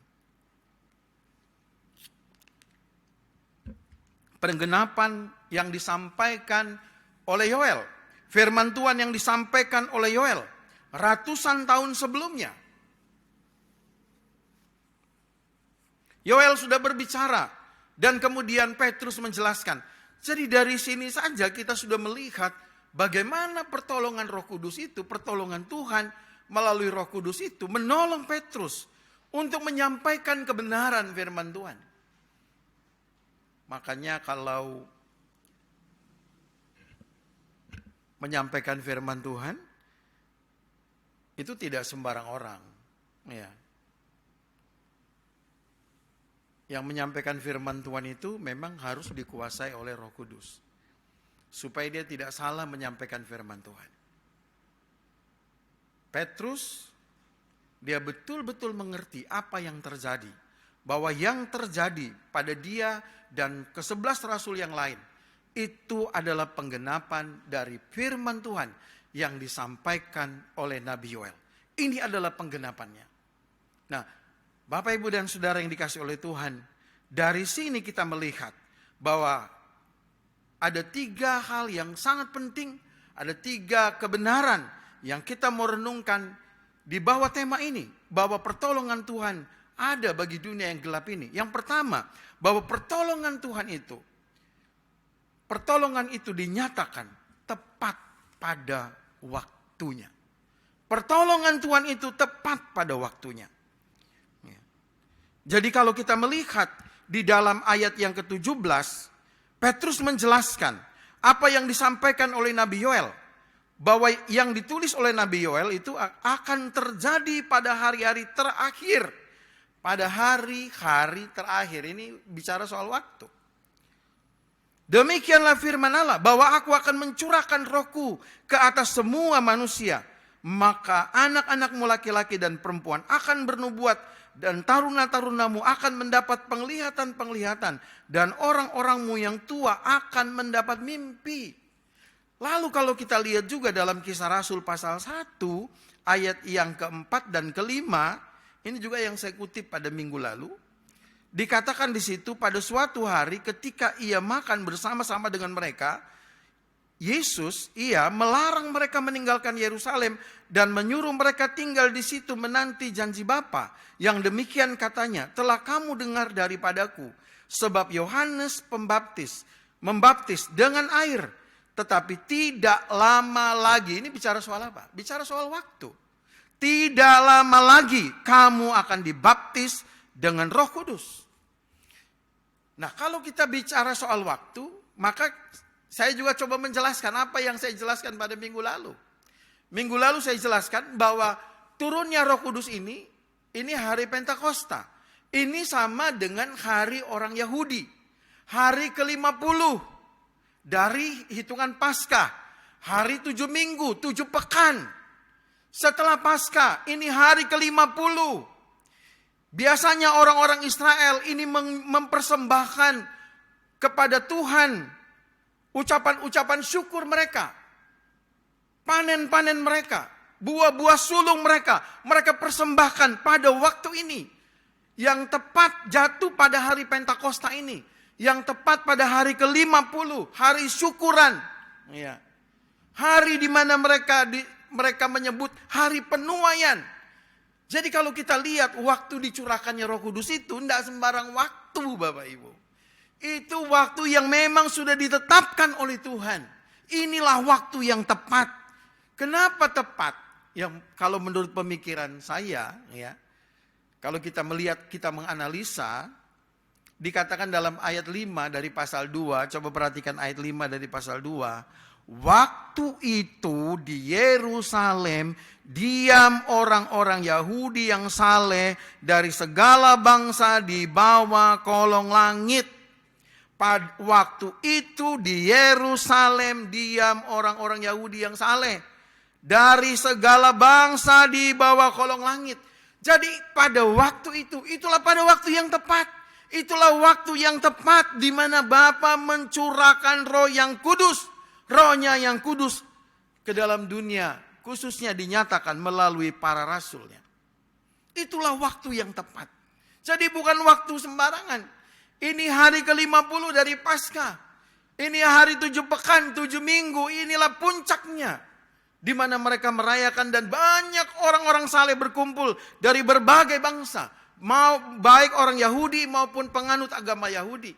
Penggenapan yang disampaikan oleh Yoel. Firman Tuhan yang disampaikan oleh Yoel ratusan tahun sebelumnya. Yoel sudah berbicara dan kemudian Petrus menjelaskan. Jadi dari sini saja kita sudah melihat bagaimana pertolongan Roh Kudus itu, pertolongan Tuhan melalui Roh Kudus itu menolong Petrus untuk menyampaikan kebenaran firman Tuhan. Makanya kalau menyampaikan firman Tuhan itu tidak sembarang orang, ya. Yang menyampaikan firman Tuhan itu memang harus dikuasai oleh Roh Kudus. Supaya dia tidak salah menyampaikan firman Tuhan. Petrus, dia betul-betul mengerti apa yang terjadi. Bahwa yang terjadi pada dia dan ke-11 rasul yang lain, itu adalah penggenapan dari firman Tuhan yang disampaikan oleh Nabi Yoel. Ini adalah penggenapannya. Nah, Bapak, Ibu, dan Saudara yang dikasih oleh Tuhan, dari sini kita melihat bahwa ada 3 hal yang sangat penting, ada 3 kebenaran yang kita mau renungkan di bawah tema ini, bahwa pertolongan Tuhan ada bagi dunia yang gelap ini. Yang pertama, bahwa pertolongan Tuhan itu dinyatakan tepat pada waktunya. Pertolongan Tuhan itu tepat pada waktunya. Jadi kalau kita melihat di dalam ayat yang ke-17, Petrus menjelaskan apa yang disampaikan oleh Nabi Yoel. Bahwa yang ditulis oleh Nabi Yoel itu akan terjadi pada hari-hari terakhir. Pada hari-hari terakhir, ini bicara soal waktu. Demikianlah firman Allah, bahwa aku akan mencurahkan rohku ke atas semua manusia. Maka anak-anakmu laki-laki dan perempuan akan bernubuat, dan taruna-tarunamu akan mendapat penglihatan-penglihatan, dan orang-orangmu yang tua akan mendapat mimpi. Lalu kalau kita lihat juga dalam Kisah Rasul pasal 1, ayat yang keempat dan kelima, ini juga yang saya kutip pada minggu lalu. Dikatakan di situ, pada suatu hari ketika ia makan bersama-sama dengan mereka, Yesus, ia melarang mereka meninggalkan Yerusalem dan menyuruh mereka tinggal di situ menanti janji Bapa. Yang demikian katanya, telah kamu dengar daripadaku, sebab Yohanes Pembaptis membaptis dengan air, tetapi tidak lama lagi. Ini bicara soal apa? Bicara soal waktu. Tidak lama lagi kamu akan dibaptis dengan Roh Kudus. Nah, kalau kita bicara soal waktu, maka saya juga coba menjelaskan apa yang saya jelaskan pada minggu lalu. Minggu lalu saya jelaskan bahwa turunnya Roh Kudus ini hari Pentakosta. Ini sama dengan hari orang Yahudi. Hari ke-50 dari hitungan Paskah. Hari 7 minggu, 7 pekan. Setelah Paskah, ini hari ke-50. Biasanya orang-orang Israel ini mempersembahkan kepada Tuhan ucapan-ucapan syukur mereka. Panen-panen mereka, buah-buah sulung mereka persembahkan pada waktu ini. Yang tepat jatuh pada hari Pentakosta ini. Yang tepat pada hari ke-50, hari syukuran. Ya. Hari di mana mereka menyebut hari penuaian. Jadi kalau kita lihat waktu dicurahkannya Roh Kudus itu tidak sembarang waktu, Bapak Ibu. Itu waktu yang memang sudah ditetapkan oleh Tuhan. Inilah waktu yang tepat. Kenapa tepat? Yang kalau menurut pemikiran saya, ya, kalau kita melihat, kita menganalisa, dikatakan dalam ayat 5 dari pasal 2, coba perhatikan ayat 5 dari pasal 2. Waktu itu di Yerusalem diam orang-orang Yahudi yang saleh dari segala bangsa di bawah kolong langit. Pada waktu itu di Yerusalem diam orang-orang Yahudi yang saleh dari segala bangsa di bawah kolong langit. Jadi pada waktu itu, itulah pada waktu yang tepat. Itulah waktu yang tepat di mana Bapa mencurahkan Roh yang kudus. Rohnya yang kudus ke dalam dunia. Khususnya dinyatakan melalui para rasulnya. Itulah waktu yang tepat. Jadi bukan waktu sembarangan. Ini hari ke-50 dari Paskah. Ini hari 7 pekan, 7 minggu. Inilah puncaknya. Di mana mereka merayakan dan banyak orang-orang saleh berkumpul dari berbagai bangsa. Baik orang Yahudi maupun penganut agama Yahudi.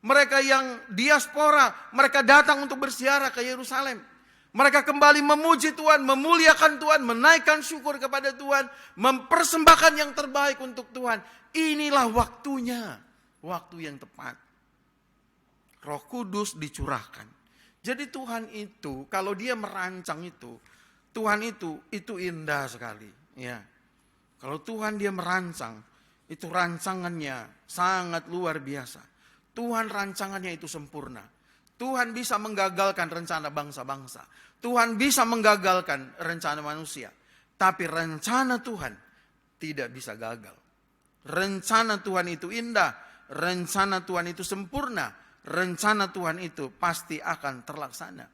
Mereka yang diaspora, mereka datang untuk berziarah ke Yerusalem. Mereka kembali memuji Tuhan, memuliakan Tuhan, menaikkan syukur kepada Tuhan. Mempersembahkan yang terbaik untuk Tuhan. Inilah waktunya, waktu yang tepat. Roh Kudus dicurahkan. Jadi Tuhan itu, kalau dia merancang itu, Tuhan itu indah sekali. Ya. Kalau Tuhan dia merancang, itu rancangannya sangat luar biasa. Tuhan rancangannya itu sempurna. Tuhan bisa menggagalkan rencana bangsa-bangsa. Tuhan bisa menggagalkan rencana manusia. Tapi rencana Tuhan tidak bisa gagal. Rencana Tuhan itu indah. Rencana Tuhan itu sempurna. Rencana Tuhan itu pasti akan terlaksana.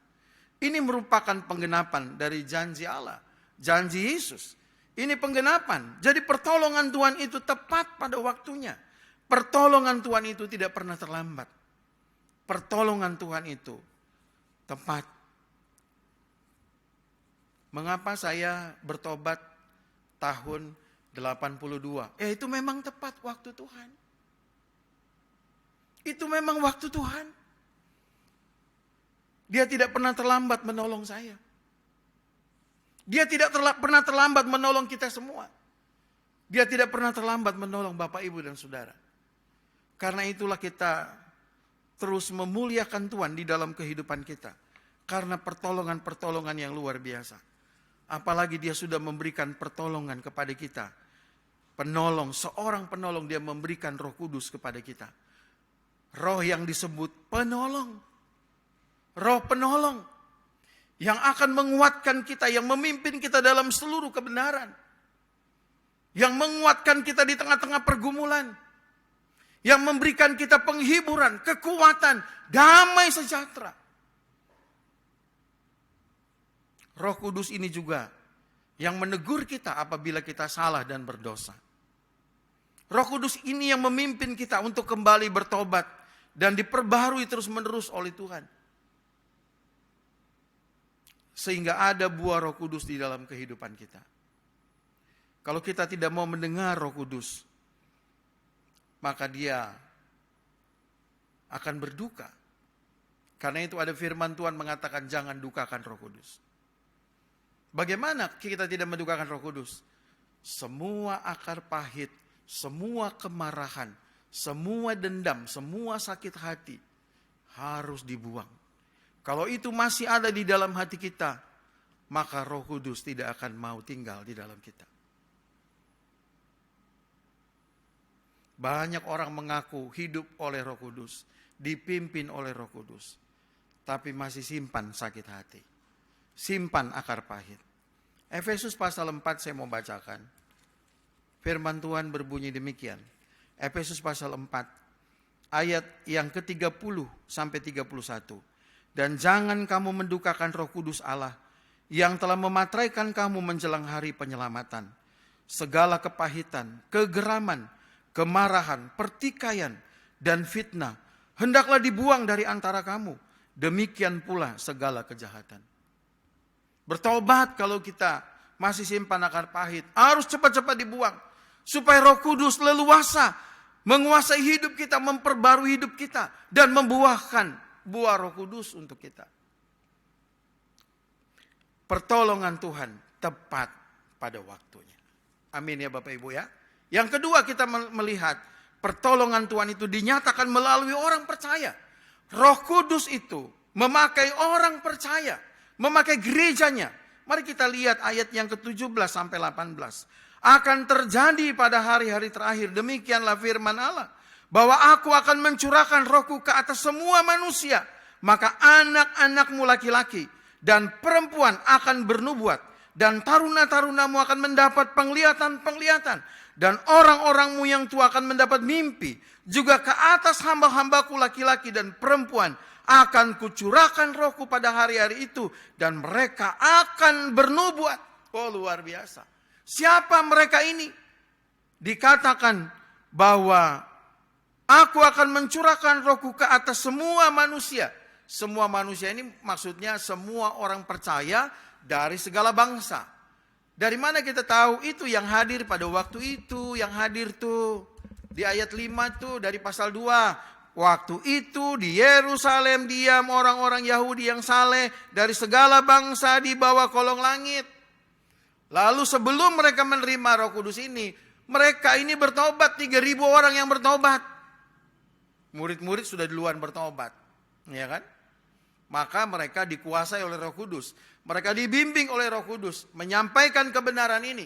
Ini merupakan penggenapan dari janji Allah. Janji Yesus. Ini penggenapan. Jadi pertolongan Tuhan itu tepat pada waktunya. Pertolongan Tuhan itu tidak pernah terlambat. Pertolongan Tuhan itu tepat. Mengapa saya bertobat tahun 82? Itu memang tepat waktu Tuhan. Itu memang waktu Tuhan. Dia tidak pernah terlambat menolong saya. Dia tidak pernah terlambat menolong kita semua. Dia tidak pernah terlambat menolong Bapak, Ibu, dan Saudara. Karena itulah kita terus memuliakan Tuhan di dalam kehidupan kita. Karena pertolongan-pertolongan yang luar biasa. Apalagi dia sudah memberikan pertolongan kepada kita. Penolong, seorang penolong, dia memberikan Roh Kudus kepada kita. Roh yang disebut penolong. Roh penolong. Yang akan menguatkan kita, yang memimpin kita dalam seluruh kebenaran. Yang menguatkan kita di tengah-tengah pergumulan. Yang memberikan kita penghiburan, kekuatan, damai sejahtera. Roh Kudus ini juga yang menegur kita apabila kita salah dan berdosa. Roh Kudus ini yang memimpin kita untuk kembali bertobat dan diperbaharui terus-menerus oleh Tuhan. Sehingga ada buah Roh Kudus di dalam kehidupan kita. Kalau kita tidak mau mendengar Roh Kudus, maka dia akan berduka. Karena itu ada firman Tuhan mengatakan jangan dukakan Roh Kudus. Bagaimana kita tidak mendukakan Roh Kudus? Semua akar pahit, semua kemarahan, semua dendam, semua sakit hati harus dibuang. Kalau itu masih ada di dalam hati kita, maka Roh Kudus tidak akan mau tinggal di dalam kita. Banyak orang mengaku hidup oleh Roh Kudus, dipimpin oleh Roh Kudus, tapi masih simpan sakit hati, simpan akar pahit. Efesus pasal 4 saya mau bacakan. Firman Tuhan berbunyi demikian. Efesus pasal 4 ayat yang ke-30 sampai 31. Dan jangan kamu mendukakan Roh Kudus Allah yang telah mematraikan kamu menjelang hari penyelamatan. Segala kepahitan, kegeraman, kemarahan, pertikaian, dan fitnah hendaklah dibuang dari antara kamu. Demikian pula segala kejahatan. Bertobat kalau kita masih simpan akar pahit, harus cepat-cepat dibuang. Supaya Roh Kudus leluasa menguasai hidup kita, memperbarui hidup kita, dan membuahkan buah Roh Kudus untuk kita. Pertolongan Tuhan tepat pada waktunya. Amin ya Bapak Ibu ya. Yang kedua kita melihat pertolongan Tuhan itu dinyatakan melalui orang percaya. Roh Kudus itu memakai orang percaya, memakai gerejanya. Mari kita lihat ayat yang ke-17 sampai 18. Akan terjadi pada hari-hari terakhir, demikianlah firman Allah, bahwa aku akan mencurahkan Rohku ke atas semua manusia. Maka anak-anakmu laki-laki dan perempuan akan bernubuat, dan taruna-tarunamu akan mendapat penglihatan-penglihatan, dan orang-orangmu yang tua akan mendapat mimpi. Juga ke atas hamba-hambaku laki-laki dan perempuan akan kucurahkan Rohku pada hari-hari itu, dan mereka akan bernubuat. Oh, luar biasa. Siapa mereka ini? Dikatakan bahwa aku akan mencurahkan Rohku ke atas semua manusia. Semua manusia ini maksudnya semua orang percaya dari segala bangsa. Dari mana kita tahu itu yang hadir pada waktu itu? Yang hadir tuh di ayat 5 tuh dari pasal 2. Waktu itu di Yerusalem diam orang-orang Yahudi yang saleh dari segala bangsa di bawah kolong langit. Lalu sebelum mereka menerima Roh Kudus ini, mereka ini bertobat, 3.000 orang yang bertobat. Murid-murid sudah duluan bertobat, ya kan? Maka mereka dikuasai oleh Roh Kudus. Mereka dibimbing oleh Roh Kudus, menyampaikan kebenaran ini.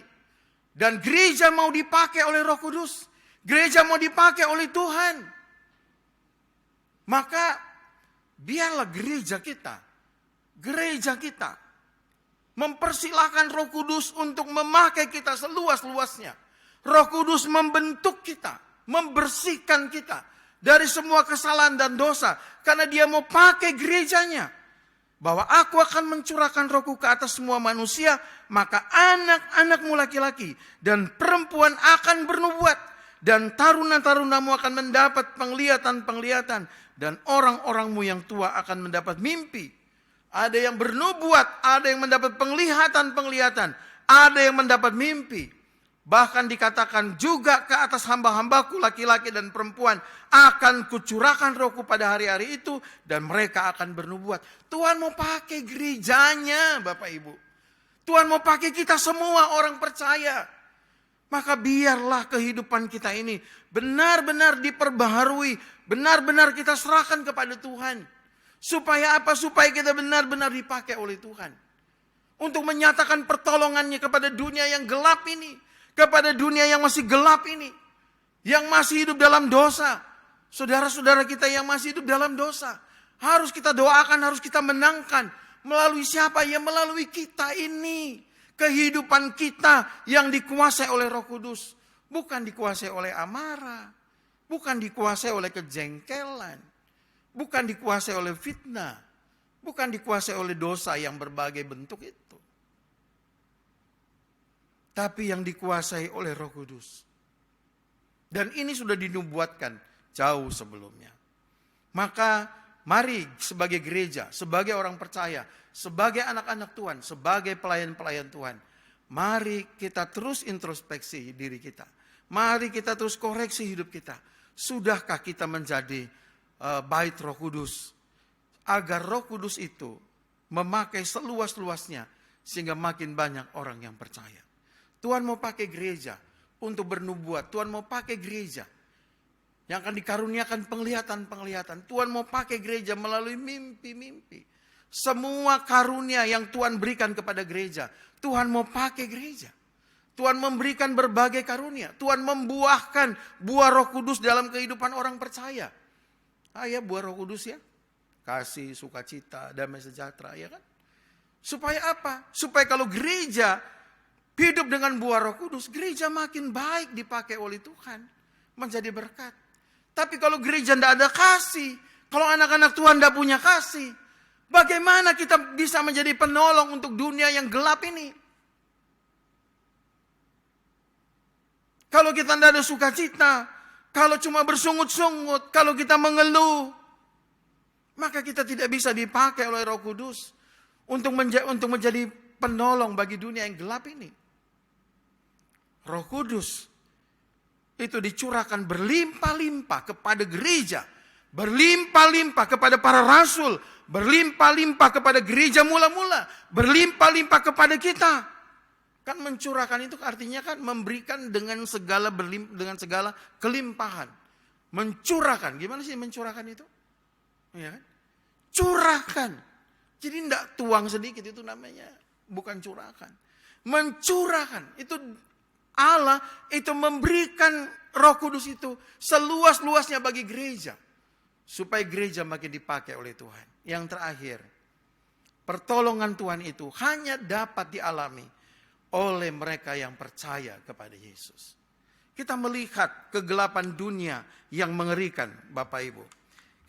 Dan gereja mau dipakai oleh Roh Kudus. Gereja mau dipakai oleh Tuhan. Maka biarlah gereja kita mempersilahkan Roh Kudus untuk memakai kita seluas-luasnya. Roh Kudus membentuk kita, membersihkan kita dari semua kesalahan dan dosa. Karena dia mau pakai gerejanya. Bahwa aku akan mencurahkan Rohku ke atas semua manusia, maka anak-anakmu laki-laki dan perempuan akan bernubuat. Dan taruna-tarunamu akan mendapat penglihatan-penglihatan. Dan orang-orangmu yang tua akan mendapat mimpi. Ada yang bernubuat, ada yang mendapat penglihatan-penglihatan, ada yang mendapat mimpi. Bahkan dikatakan juga ke atas hamba-hambaku laki-laki dan perempuan akan kucurahkan Rohku pada hari-hari itu dan mereka akan bernubuat. Tuhan mau pakai gerejanya Bapak Ibu. Tuhan mau pakai kita semua orang percaya. Maka biarlah kehidupan kita ini benar-benar diperbaharui, benar-benar kita serahkan kepada Tuhan. Supaya apa? Supaya kita benar-benar dipakai oleh Tuhan. Untuk menyatakan pertolongannya kepada dunia yang gelap ini. Kepada dunia yang masih gelap ini. Yang masih hidup dalam dosa. Saudara-saudara kita yang masih hidup dalam dosa. Harus kita doakan, harus kita menangkan. Melalui siapa? Ya melalui kita ini. Kehidupan kita yang dikuasai oleh Roh Kudus. Bukan dikuasai oleh amarah. Bukan dikuasai oleh kejengkelan. Bukan dikuasai oleh fitnah. Bukan dikuasai oleh dosa yang berbagai bentuk itu. Tapi yang dikuasai oleh Roh Kudus. Dan ini sudah dinubuatkan jauh sebelumnya. Maka mari sebagai gereja, sebagai orang percaya, sebagai anak-anak Tuhan, sebagai pelayan-pelayan Tuhan. Mari kita terus introspeksi diri kita. Mari kita terus koreksi hidup kita. Sudahkah kita menjadi bait Roh Kudus, agar Roh Kudus itu memakai seluas-luasnya sehingga makin banyak orang yang percaya. Tuhan mau pakai gereja untuk bernubuat. Tuhan mau pakai gereja yang akan dikaruniakan penglihatan-penglihatan. Tuhan mau pakai gereja melalui mimpi-mimpi. Semua karunia yang Tuhan berikan kepada gereja, Tuhan mau pakai gereja. Tuhan memberikan berbagai karunia. Tuhan membuahkan buah Roh Kudus dalam kehidupan orang percaya. Ya buah Roh Kudus ya. Kasih, sukacita, damai sejahtera ya kan. Supaya apa? Supaya kalau gereja hidup dengan buah Roh Kudus, gereja makin baik dipakai oleh Tuhan. Menjadi berkat. Tapi kalau gereja tidak ada kasih, kalau anak-anak Tuhan tidak punya kasih, bagaimana kita bisa menjadi penolong untuk dunia yang gelap ini? Kalau kita tidak ada sukacita, kalau cuma bersungut-sungut, kalau kita mengeluh, maka kita tidak bisa dipakai oleh Roh Kudus untuk menjadi penolong bagi dunia yang gelap ini. Roh Kudus itu dicurahkan berlimpah-limpah kepada gereja, berlimpah-limpah kepada para rasul, berlimpah-limpah kepada gereja mula-mula, berlimpah-limpah kepada kita. Kan mencurahkan itu artinya kan memberikan dengan segala kelimpahan. Mencurahkan, gimana sih mencurahkan itu? Ya kan? Curahkan. Jadi tidak tuang sedikit, itu namanya bukan curahkan. Mencurahkan, itu Allah itu memberikan Roh Kudus itu seluas-luasnya bagi gereja. Supaya gereja makin dipakai oleh Tuhan. Yang terakhir, pertolongan Tuhan itu hanya dapat dialami oleh mereka yang percaya kepada Yesus. Kita melihat kegelapan dunia yang mengerikan, Bapak Ibu.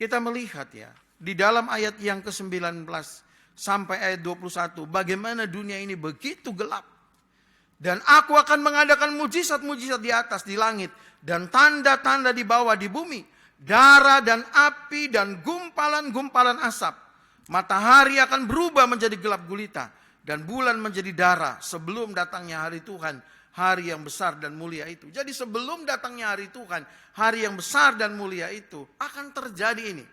Kita melihat ya, di dalam ayat yang ke-19 sampai ayat 21, bagaimana dunia ini begitu gelap. Dan aku akan mengadakan mujizat-mujizat di atas, di langit, dan tanda-tanda di bawah, di bumi, darah dan api dan gumpalan-gumpalan asap. Matahari akan berubah menjadi gelap gulita, dan bulan menjadi darah sebelum datangnya hari Tuhan, hari yang besar dan mulia itu. Jadi sebelum datangnya hari Tuhan, hari yang besar dan mulia itu akan terjadi ini.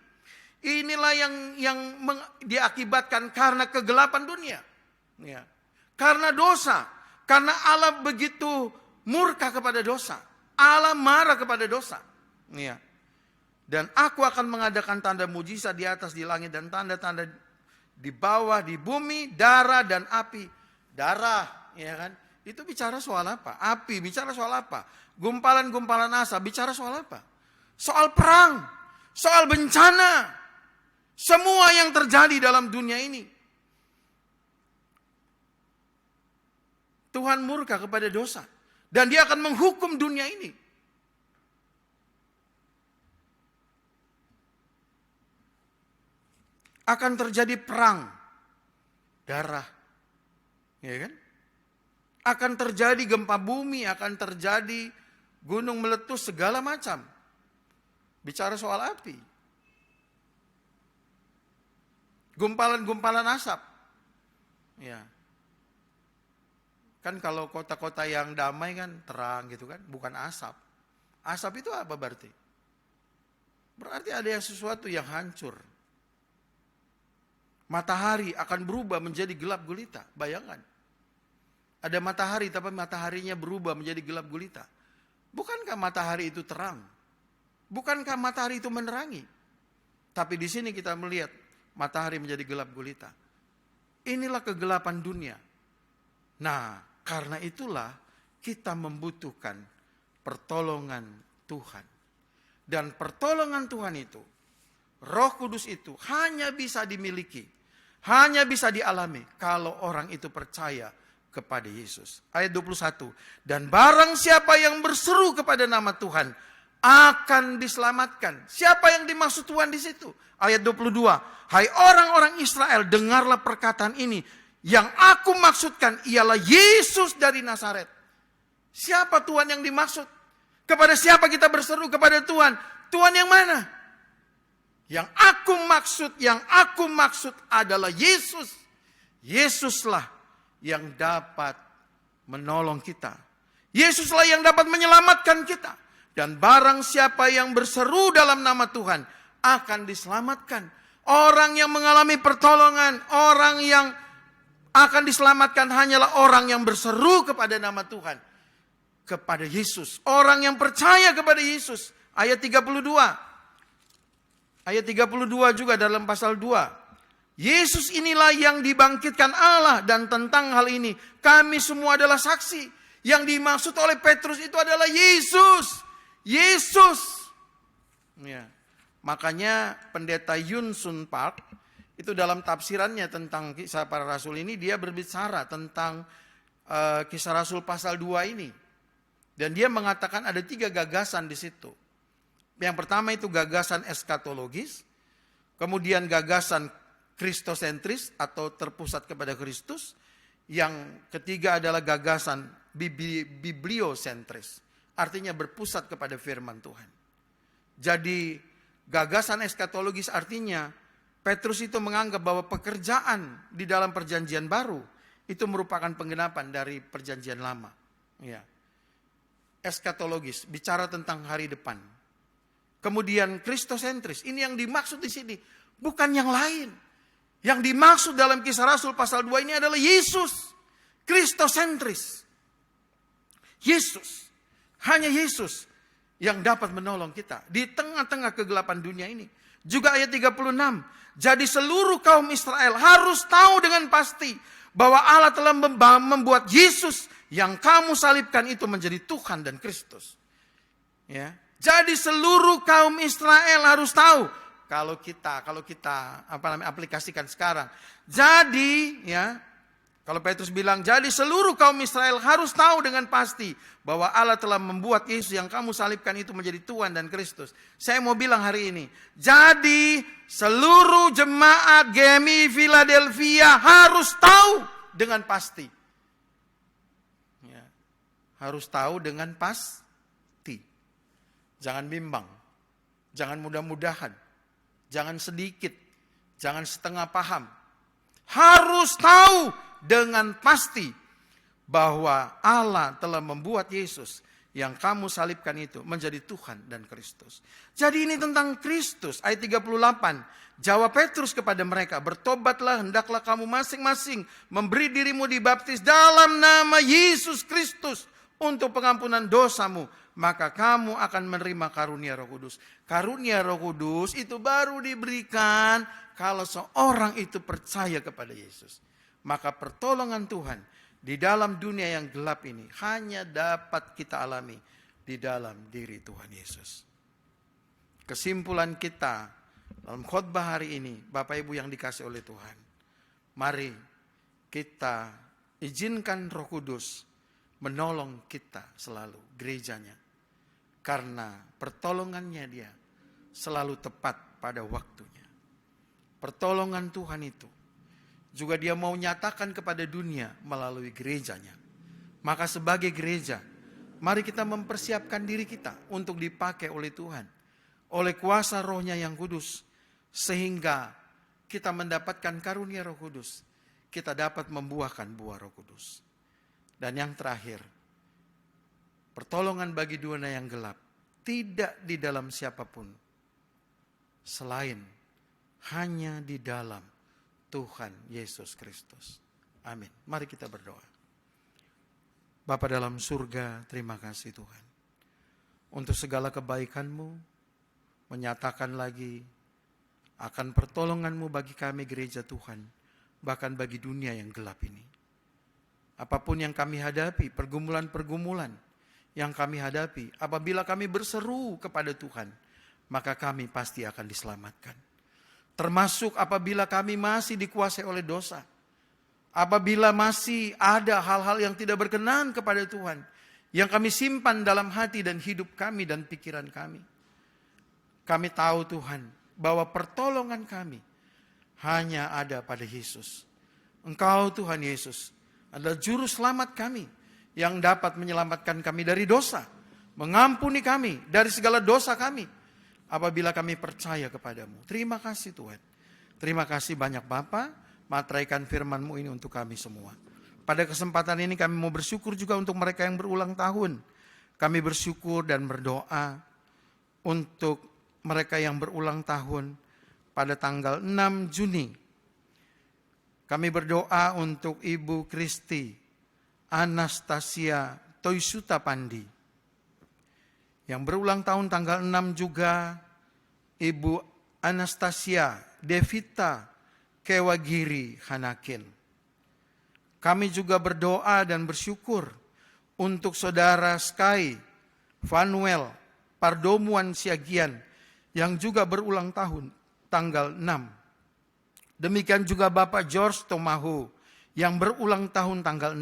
Inilah yang diakibatkan karena kegelapan dunia. Ya. Karena dosa. Karena Allah begitu murka kepada dosa. Allah marah kepada dosa. Ya. Dan aku akan mengadakan tanda mujizat di atas, di langit, dan tanda-tanda di bawah, di bumi, darah dan api. Darah, ya kan? Itu bicara soal apa? Api, bicara soal apa? Gumpalan-gumpalan asap, bicara soal apa? Soal perang, soal bencana. Semua yang terjadi dalam dunia ini. Tuhan murka kepada dosa. Dan dia akan menghukum dunia ini. Akan terjadi perang, darah, ya kan? Akan terjadi gempa bumi, akan terjadi gunung meletus, segala macam. Bicara soal api. Gumpalan-gumpalan asap. Ya. Kan kalau kota-kota yang damai kan terang gitu kan, bukan asap. Asap itu apa berarti? Berarti ada yang sesuatu yang hancur. Matahari akan berubah menjadi gelap gulita. Bayangkan. Ada matahari tapi mataharinya berubah menjadi gelap gulita. Bukankah matahari itu terang? Bukankah matahari itu menerangi? Tapi di sini kita melihat matahari menjadi gelap gulita. Inilah kegelapan dunia. Nah, karena itulah kita membutuhkan pertolongan Tuhan. Dan pertolongan Tuhan itu, Roh Kudus itu hanya bisa dimiliki. Hanya bisa dialami kalau orang itu percaya kepada Yesus. Ayat 21. Dan barang siapa yang berseru kepada nama Tuhan akan diselamatkan. Siapa yang dimaksud Tuhan di situ? Ayat 22. Hai orang-orang Israel, dengarlah perkataan ini. Yang aku maksudkan ialah Yesus dari Nazaret. Siapa Tuhan yang dimaksud? Kepada siapa kita berseru kepada Tuhan? Tuhan yang mana? Yang aku maksud adalah Yesus. Yesuslah yang dapat menolong kita. Yesuslah yang dapat menyelamatkan kita. Dan barang siapa yang berseru dalam nama Tuhan akan diselamatkan. Orang yang mengalami pertolongan, orang yang akan diselamatkan hanyalah orang yang berseru kepada nama Tuhan. Kepada Yesus. Orang yang percaya kepada Yesus. Ayat 32. Ayat 32 juga dalam pasal 2. Yesus inilah yang dibangkitkan Allah, dan tentang hal ini kami semua adalah saksi. Yang dimaksud oleh Petrus itu adalah Yesus. Yesus. Ya. Makanya pendeta Yun Sun Park itu dalam tafsirannya tentang Kisah Para Rasul ini, dia berbicara tentang Kisah Rasul pasal 2 ini. Dan dia mengatakan ada 3 gagasan di situ. Yang pertama itu gagasan eskatologis, kemudian gagasan kristosentris atau terpusat kepada Kristus, yang ketiga adalah gagasan bibliosentris, artinya berpusat kepada firman Tuhan. Jadi gagasan eskatologis artinya Petrus itu menganggap bahwa pekerjaan di dalam perjanjian baru itu merupakan penggenapan dari perjanjian lama. Ya. Eskatologis, bicara tentang hari depan. Kemudian kristosentris, ini yang dimaksud di sini, bukan yang lain. Yang dimaksud dalam Kisah Rasul pasal 2 ini adalah Yesus. Kristosentris. Yesus. Hanya Yesus yang dapat menolong kita di tengah-tengah kegelapan dunia ini. Juga ayat 36. Jadi seluruh kaum Israel harus tahu dengan pasti bahwa Allah telah membuat Yesus yang kamu salibkan itu menjadi Tuhan dan Kristus. Ya. Jadi seluruh kaum Israel harus tahu. Kalau kita aplikasikan sekarang. Jadi ya, kalau Petrus bilang, jadi seluruh kaum Israel harus tahu dengan pasti bahwa Allah telah membuat Yesus yang kamu salibkan itu menjadi Tuhan dan Kristus. Saya mau bilang hari ini, jadi seluruh jemaat GMI Philadelphia harus tahu dengan pasti. Ya, harus tahu dengan pasti. Jangan bimbang, jangan mudah-mudahan, jangan sedikit, jangan setengah paham. Harus tahu dengan pasti bahwa Allah telah membuat Yesus yang kamu salibkan itu menjadi Tuhan dan Kristus. Jadi ini tentang Kristus. Ayat 38. Jawab Petrus kepada mereka, bertobatlah, hendaklah kamu masing-masing memberi dirimu dibaptis dalam nama Yesus Kristus untuk pengampunan dosamu. Maka kamu akan menerima karunia Roh Kudus. Karunia Roh Kudus itu baru diberikan kalau seorang itu percaya kepada Yesus. Maka pertolongan Tuhan di dalam dunia yang gelap ini hanya dapat kita alami di dalam diri Tuhan Yesus. Kesimpulan kita dalam khotbah hari ini, Bapak Ibu yang dikasih oleh Tuhan, mari kita izinkan Roh Kudus menolong kita selalu, gerejanya. Karena pertolongannya dia selalu tepat pada waktunya. Pertolongan Tuhan itu juga dia mau nyatakan kepada dunia melalui gerejanya. Maka sebagai gereja, mari kita mempersiapkan diri kita untuk dipakai oleh Tuhan. Oleh kuasa Roh-Nya yang kudus. Sehingga kita mendapatkan karunia Roh Kudus. Kita dapat membuahkan buah Roh Kudus. Dan yang terakhir, pertolongan bagi dunia yang gelap tidak di dalam siapapun selain hanya di dalam Tuhan Yesus Kristus. Amin. Mari kita berdoa. Bapa dalam surga, terima kasih Tuhan untuk segala kebaikan-Mu, menyatakan lagi akan pertolongan-Mu bagi kami gereja Tuhan, bahkan bagi dunia yang gelap ini. Apapun yang kami hadapi, pergumulan-pergumulan yang kami hadapi, apabila kami berseru kepada Tuhan, maka kami pasti akan diselamatkan. Termasuk apabila kami masih dikuasai oleh dosa, apabila masih ada hal-hal yang tidak berkenan kepada Tuhan, yang kami simpan dalam hati dan hidup kami dan pikiran kami. Kami tahu Tuhan, bahwa pertolongan kami hanya ada pada Yesus. Engkau Tuhan Yesus adalah juru selamat kami yang dapat menyelamatkan kami dari dosa, mengampuni kami dari segala dosa kami apabila kami percaya kepadamu. Terima kasih Tuhan. Terima kasih banyak Bapa, materaikan firman-Mu ini untuk kami semua. Pada kesempatan ini kami mau bersyukur juga untuk mereka yang berulang tahun. Kami bersyukur dan berdoa untuk mereka yang berulang tahun pada tanggal 6 Juni. Kami berdoa untuk Ibu Kristi Anastasia Toisuta Pandi. Yang berulang tahun tanggal 6 juga Ibu Anastasia Devita Kewagiri Hanakin. Kami juga berdoa dan bersyukur untuk saudara Sky Vanuel Pardomuan Siagian yang juga berulang tahun tanggal 6 Demikian juga Bapak George Tomahu yang berulang tahun tanggal 6.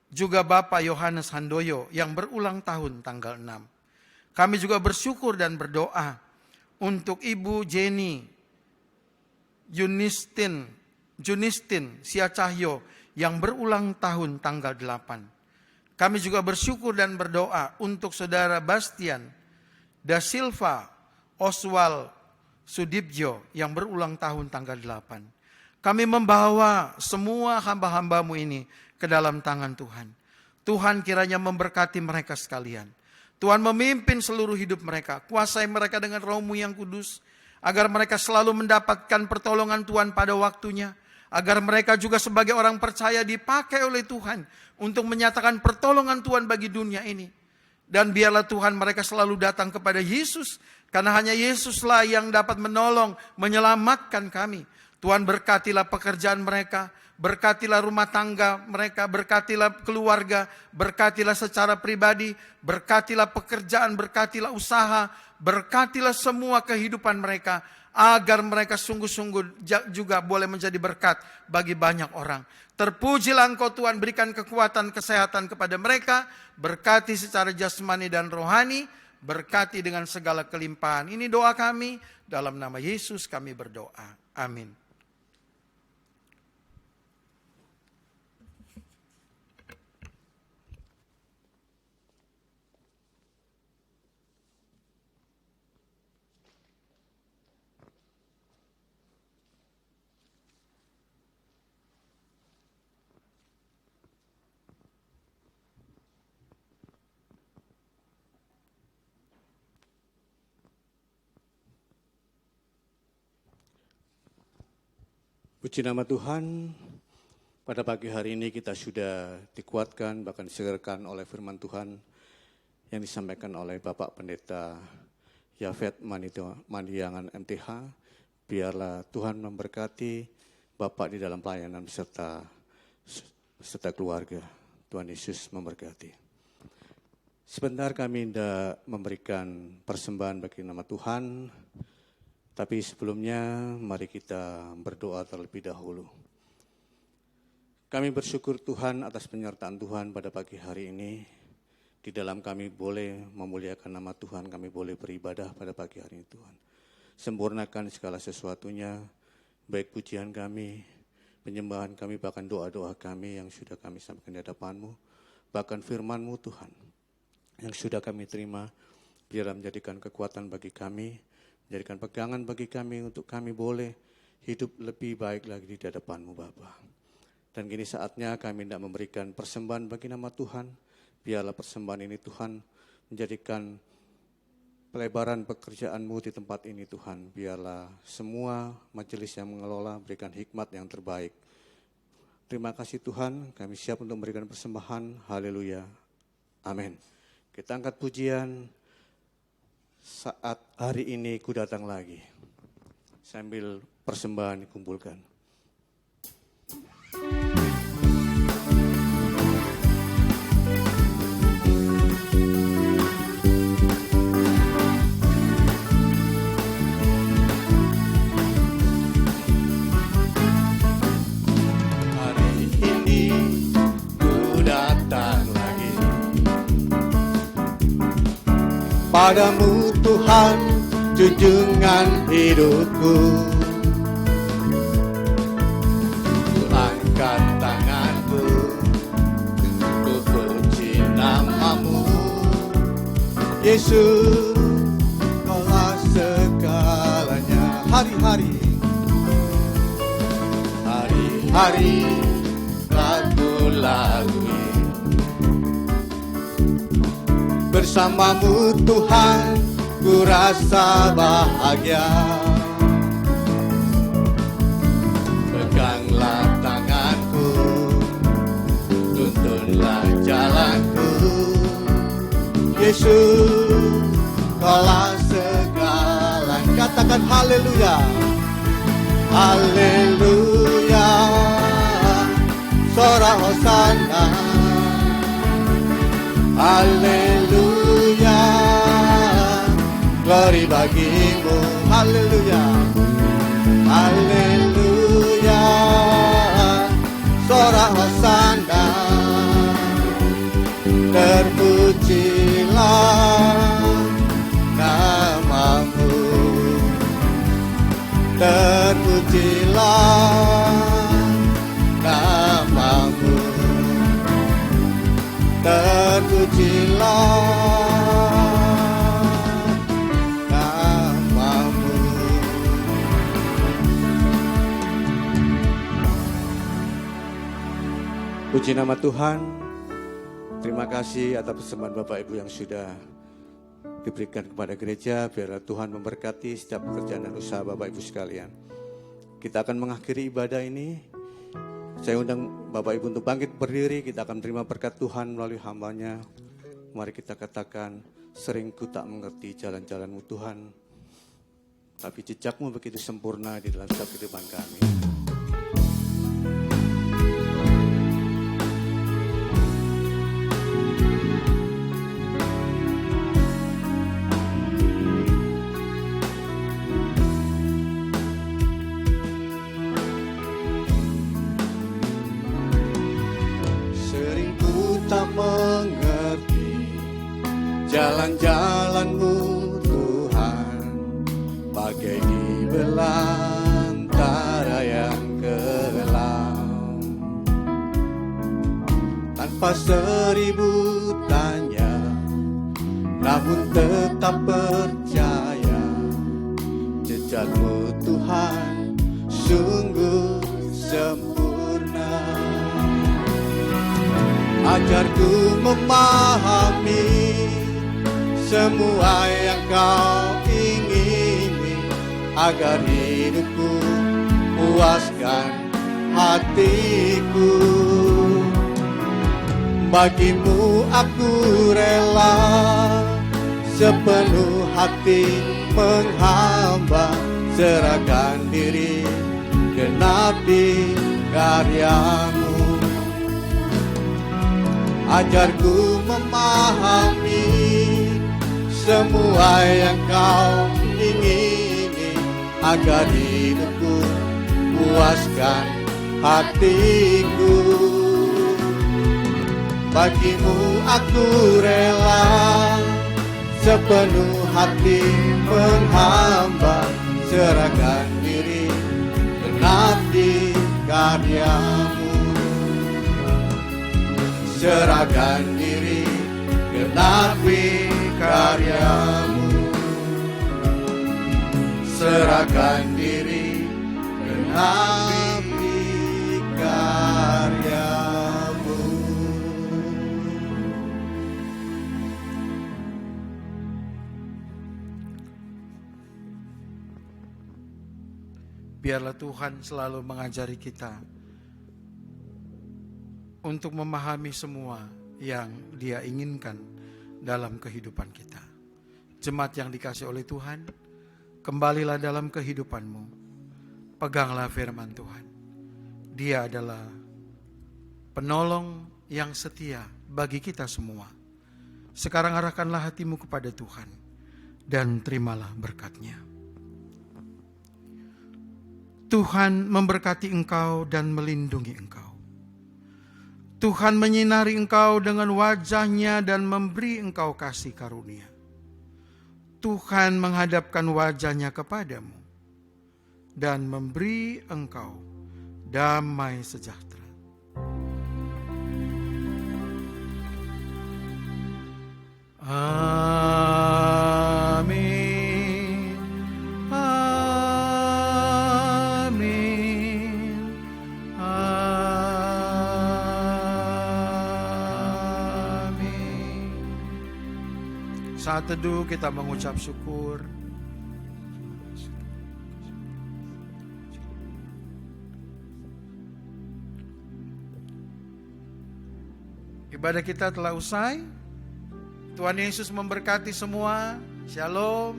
Juga Bapak Yohanes Handoyo yang berulang tahun tanggal 6. Kami juga bersyukur dan berdoa untuk Ibu Jenny Junistin Siacahyo yang berulang tahun tanggal 8. Kami juga bersyukur dan berdoa untuk Saudara Bastian Da Silva Oswald Sudibjo yang berulang tahun tanggal 8. Kami membawa semua hamba-hambamu ini ke dalam tangan Tuhan. Tuhan kiranya memberkati mereka sekalian. Tuhan memimpin seluruh hidup mereka. Kuasai mereka dengan Roh-Mu yang kudus. Agar mereka selalu mendapatkan pertolongan Tuhan pada waktunya. Agar mereka juga sebagai orang percaya dipakai oleh Tuhan untuk menyatakan pertolongan Tuhan bagi dunia ini. Dan biarlah Tuhan mereka selalu datang kepada Yesus. Karena hanya Yesuslah yang dapat menolong, menyelamatkan kami. Tuhan berkatilah pekerjaan mereka. Berkatilah rumah tangga mereka, berkatilah keluarga, berkatilah secara pribadi, berkatilah pekerjaan, berkatilah usaha, berkatilah semua kehidupan mereka, agar mereka sungguh-sungguh juga boleh menjadi berkat bagi banyak orang. Terpujilah Engkau Tuhan, berikan kekuatan, kesehatan kepada mereka, berkati secara jasmani dan rohani, berkati dengan segala kelimpahan. Ini doa kami, dalam nama Yesus kami berdoa. Amin. Puji nama Tuhan, pada pagi hari ini kita sudah dikuatkan, bahkan disegarkan oleh firman Tuhan yang disampaikan oleh Bapak Pendeta Yafet Mandiangan MTH. Biarlah Tuhan memberkati Bapak di dalam pelayanan beserta keluarga. Tuhan Yesus memberkati. Sebentar kami hendak memberikan persembahan bagi nama Tuhan. Tapi sebelumnya mari kita berdoa terlebih dahulu. Kami bersyukur Tuhan atas penyertaan Tuhan pada pagi hari ini. Di dalam kami boleh memuliakan nama Tuhan, kami boleh beribadah pada pagi hari ini Tuhan. Sempurnakan segala sesuatunya, baik pujian kami, penyembahan kami, bahkan doa-doa kami yang sudah kami sampaikan di hadapan-Mu. Bahkan firman-Mu Tuhan yang sudah kami terima, biarlah menjadikan kekuatan bagi kami, jadikan pegangan bagi kami untuk kami boleh hidup lebih baik lagi di hadapan-Mu Bapa. Dan kini saatnya kami hendak memberikan persembahan bagi nama Tuhan. Biarlah persembahan ini Tuhan menjadikan pelebaran pekerjaan-Mu di tempat ini Tuhan. Biarlah semua majelis yang mengelola berikan hikmat yang terbaik. Terima kasih Tuhan, kami siap untuk memberikan persembahan. Haleluya. Amin. Kita angkat pujian. Saat hari ini ku datang lagi, sambil persembahan dikumpulkan. Hari ini ku datang lagi padamu Tuhan, junjungan hidupku. Ku angkat tanganku, ku puji nama-Mu. Yesus, Kaulah segalanya. Hari-hari telah ku lalui. Bersama-Mu Tuhan, ku rasa bahagia. Peganglah tanganku, tuntunlah jalanku. Yesus, Kaulah segalanya. Katakan haleluya. Haleluya. Sorak hosana. Haleluya, glory bagi-Mu. Haleluya, haleluya. sorak hosana, terpujilah namamu, terpujilah namamu, terpujilah namamu. Puji nama Tuhan. Terima kasih atas persembahan Bapak Ibu yang sudah diberikan kepada gereja. Biarlah Tuhan memberkati setiap pekerjaan dan usaha Bapak Ibu sekalian. Kita akan mengakhiri ibadah ini. Saya undang Bapak Ibu untuk bangkit berdiri. Kita akan terima berkat Tuhan melalui hamba-Nya. Mari kita katakan, sering ku tak mengerti jalan-jalan-Mu Tuhan, tapi jejak-Mu begitu sempurna di dalam setiap kehidupan kami. Tak mengerti jalan-jalan-Mu Tuhan, bagai di belantara yang kelam. Tanpa 1000 tanya, namun tetap percaya, jejak-Mu Tuhan sungguh sempurna. Ajarku memahami semua yang Kau ingini, agar hidupku puaskan hatiku. Bagimu aku rela sepenuh hati menghamba, serahkan diri genapi karya-Mu. Ajarku memahami semua yang Kau ingini, agar hidupku puaskan hatiku. Bagimu aku rela sepenuh hati menghamba, serahkan diri genapi karya-Mu. Serahkan diri genapi karya-Mu, serahkan diri genapi karya-Mu. Biarlah Tuhan selalu mengajari kita untuk memahami semua yang Dia inginkan dalam kehidupan kita. Jemaat yang dikasihi oleh Tuhan, kembalilah dalam kehidupanmu. Peganglah firman Tuhan. Dia adalah penolong yang setia bagi kita semua. Sekarang arahkanlah hatimu kepada Tuhan dan terimalah berkat-Nya. Tuhan memberkati engkau dan melindungi engkau. Tuhan menyinari engkau dengan wajah-Nya dan memberi engkau kasih karunia. Tuhan menghadapkan wajah-Nya kepadamu dan memberi engkau damai sejahtera. Amin. Amin. Amin. Saat teduh kita mengucap syukur. Ibadah kita telah usai. Tuhan Yesus memberkati semua. Shalom.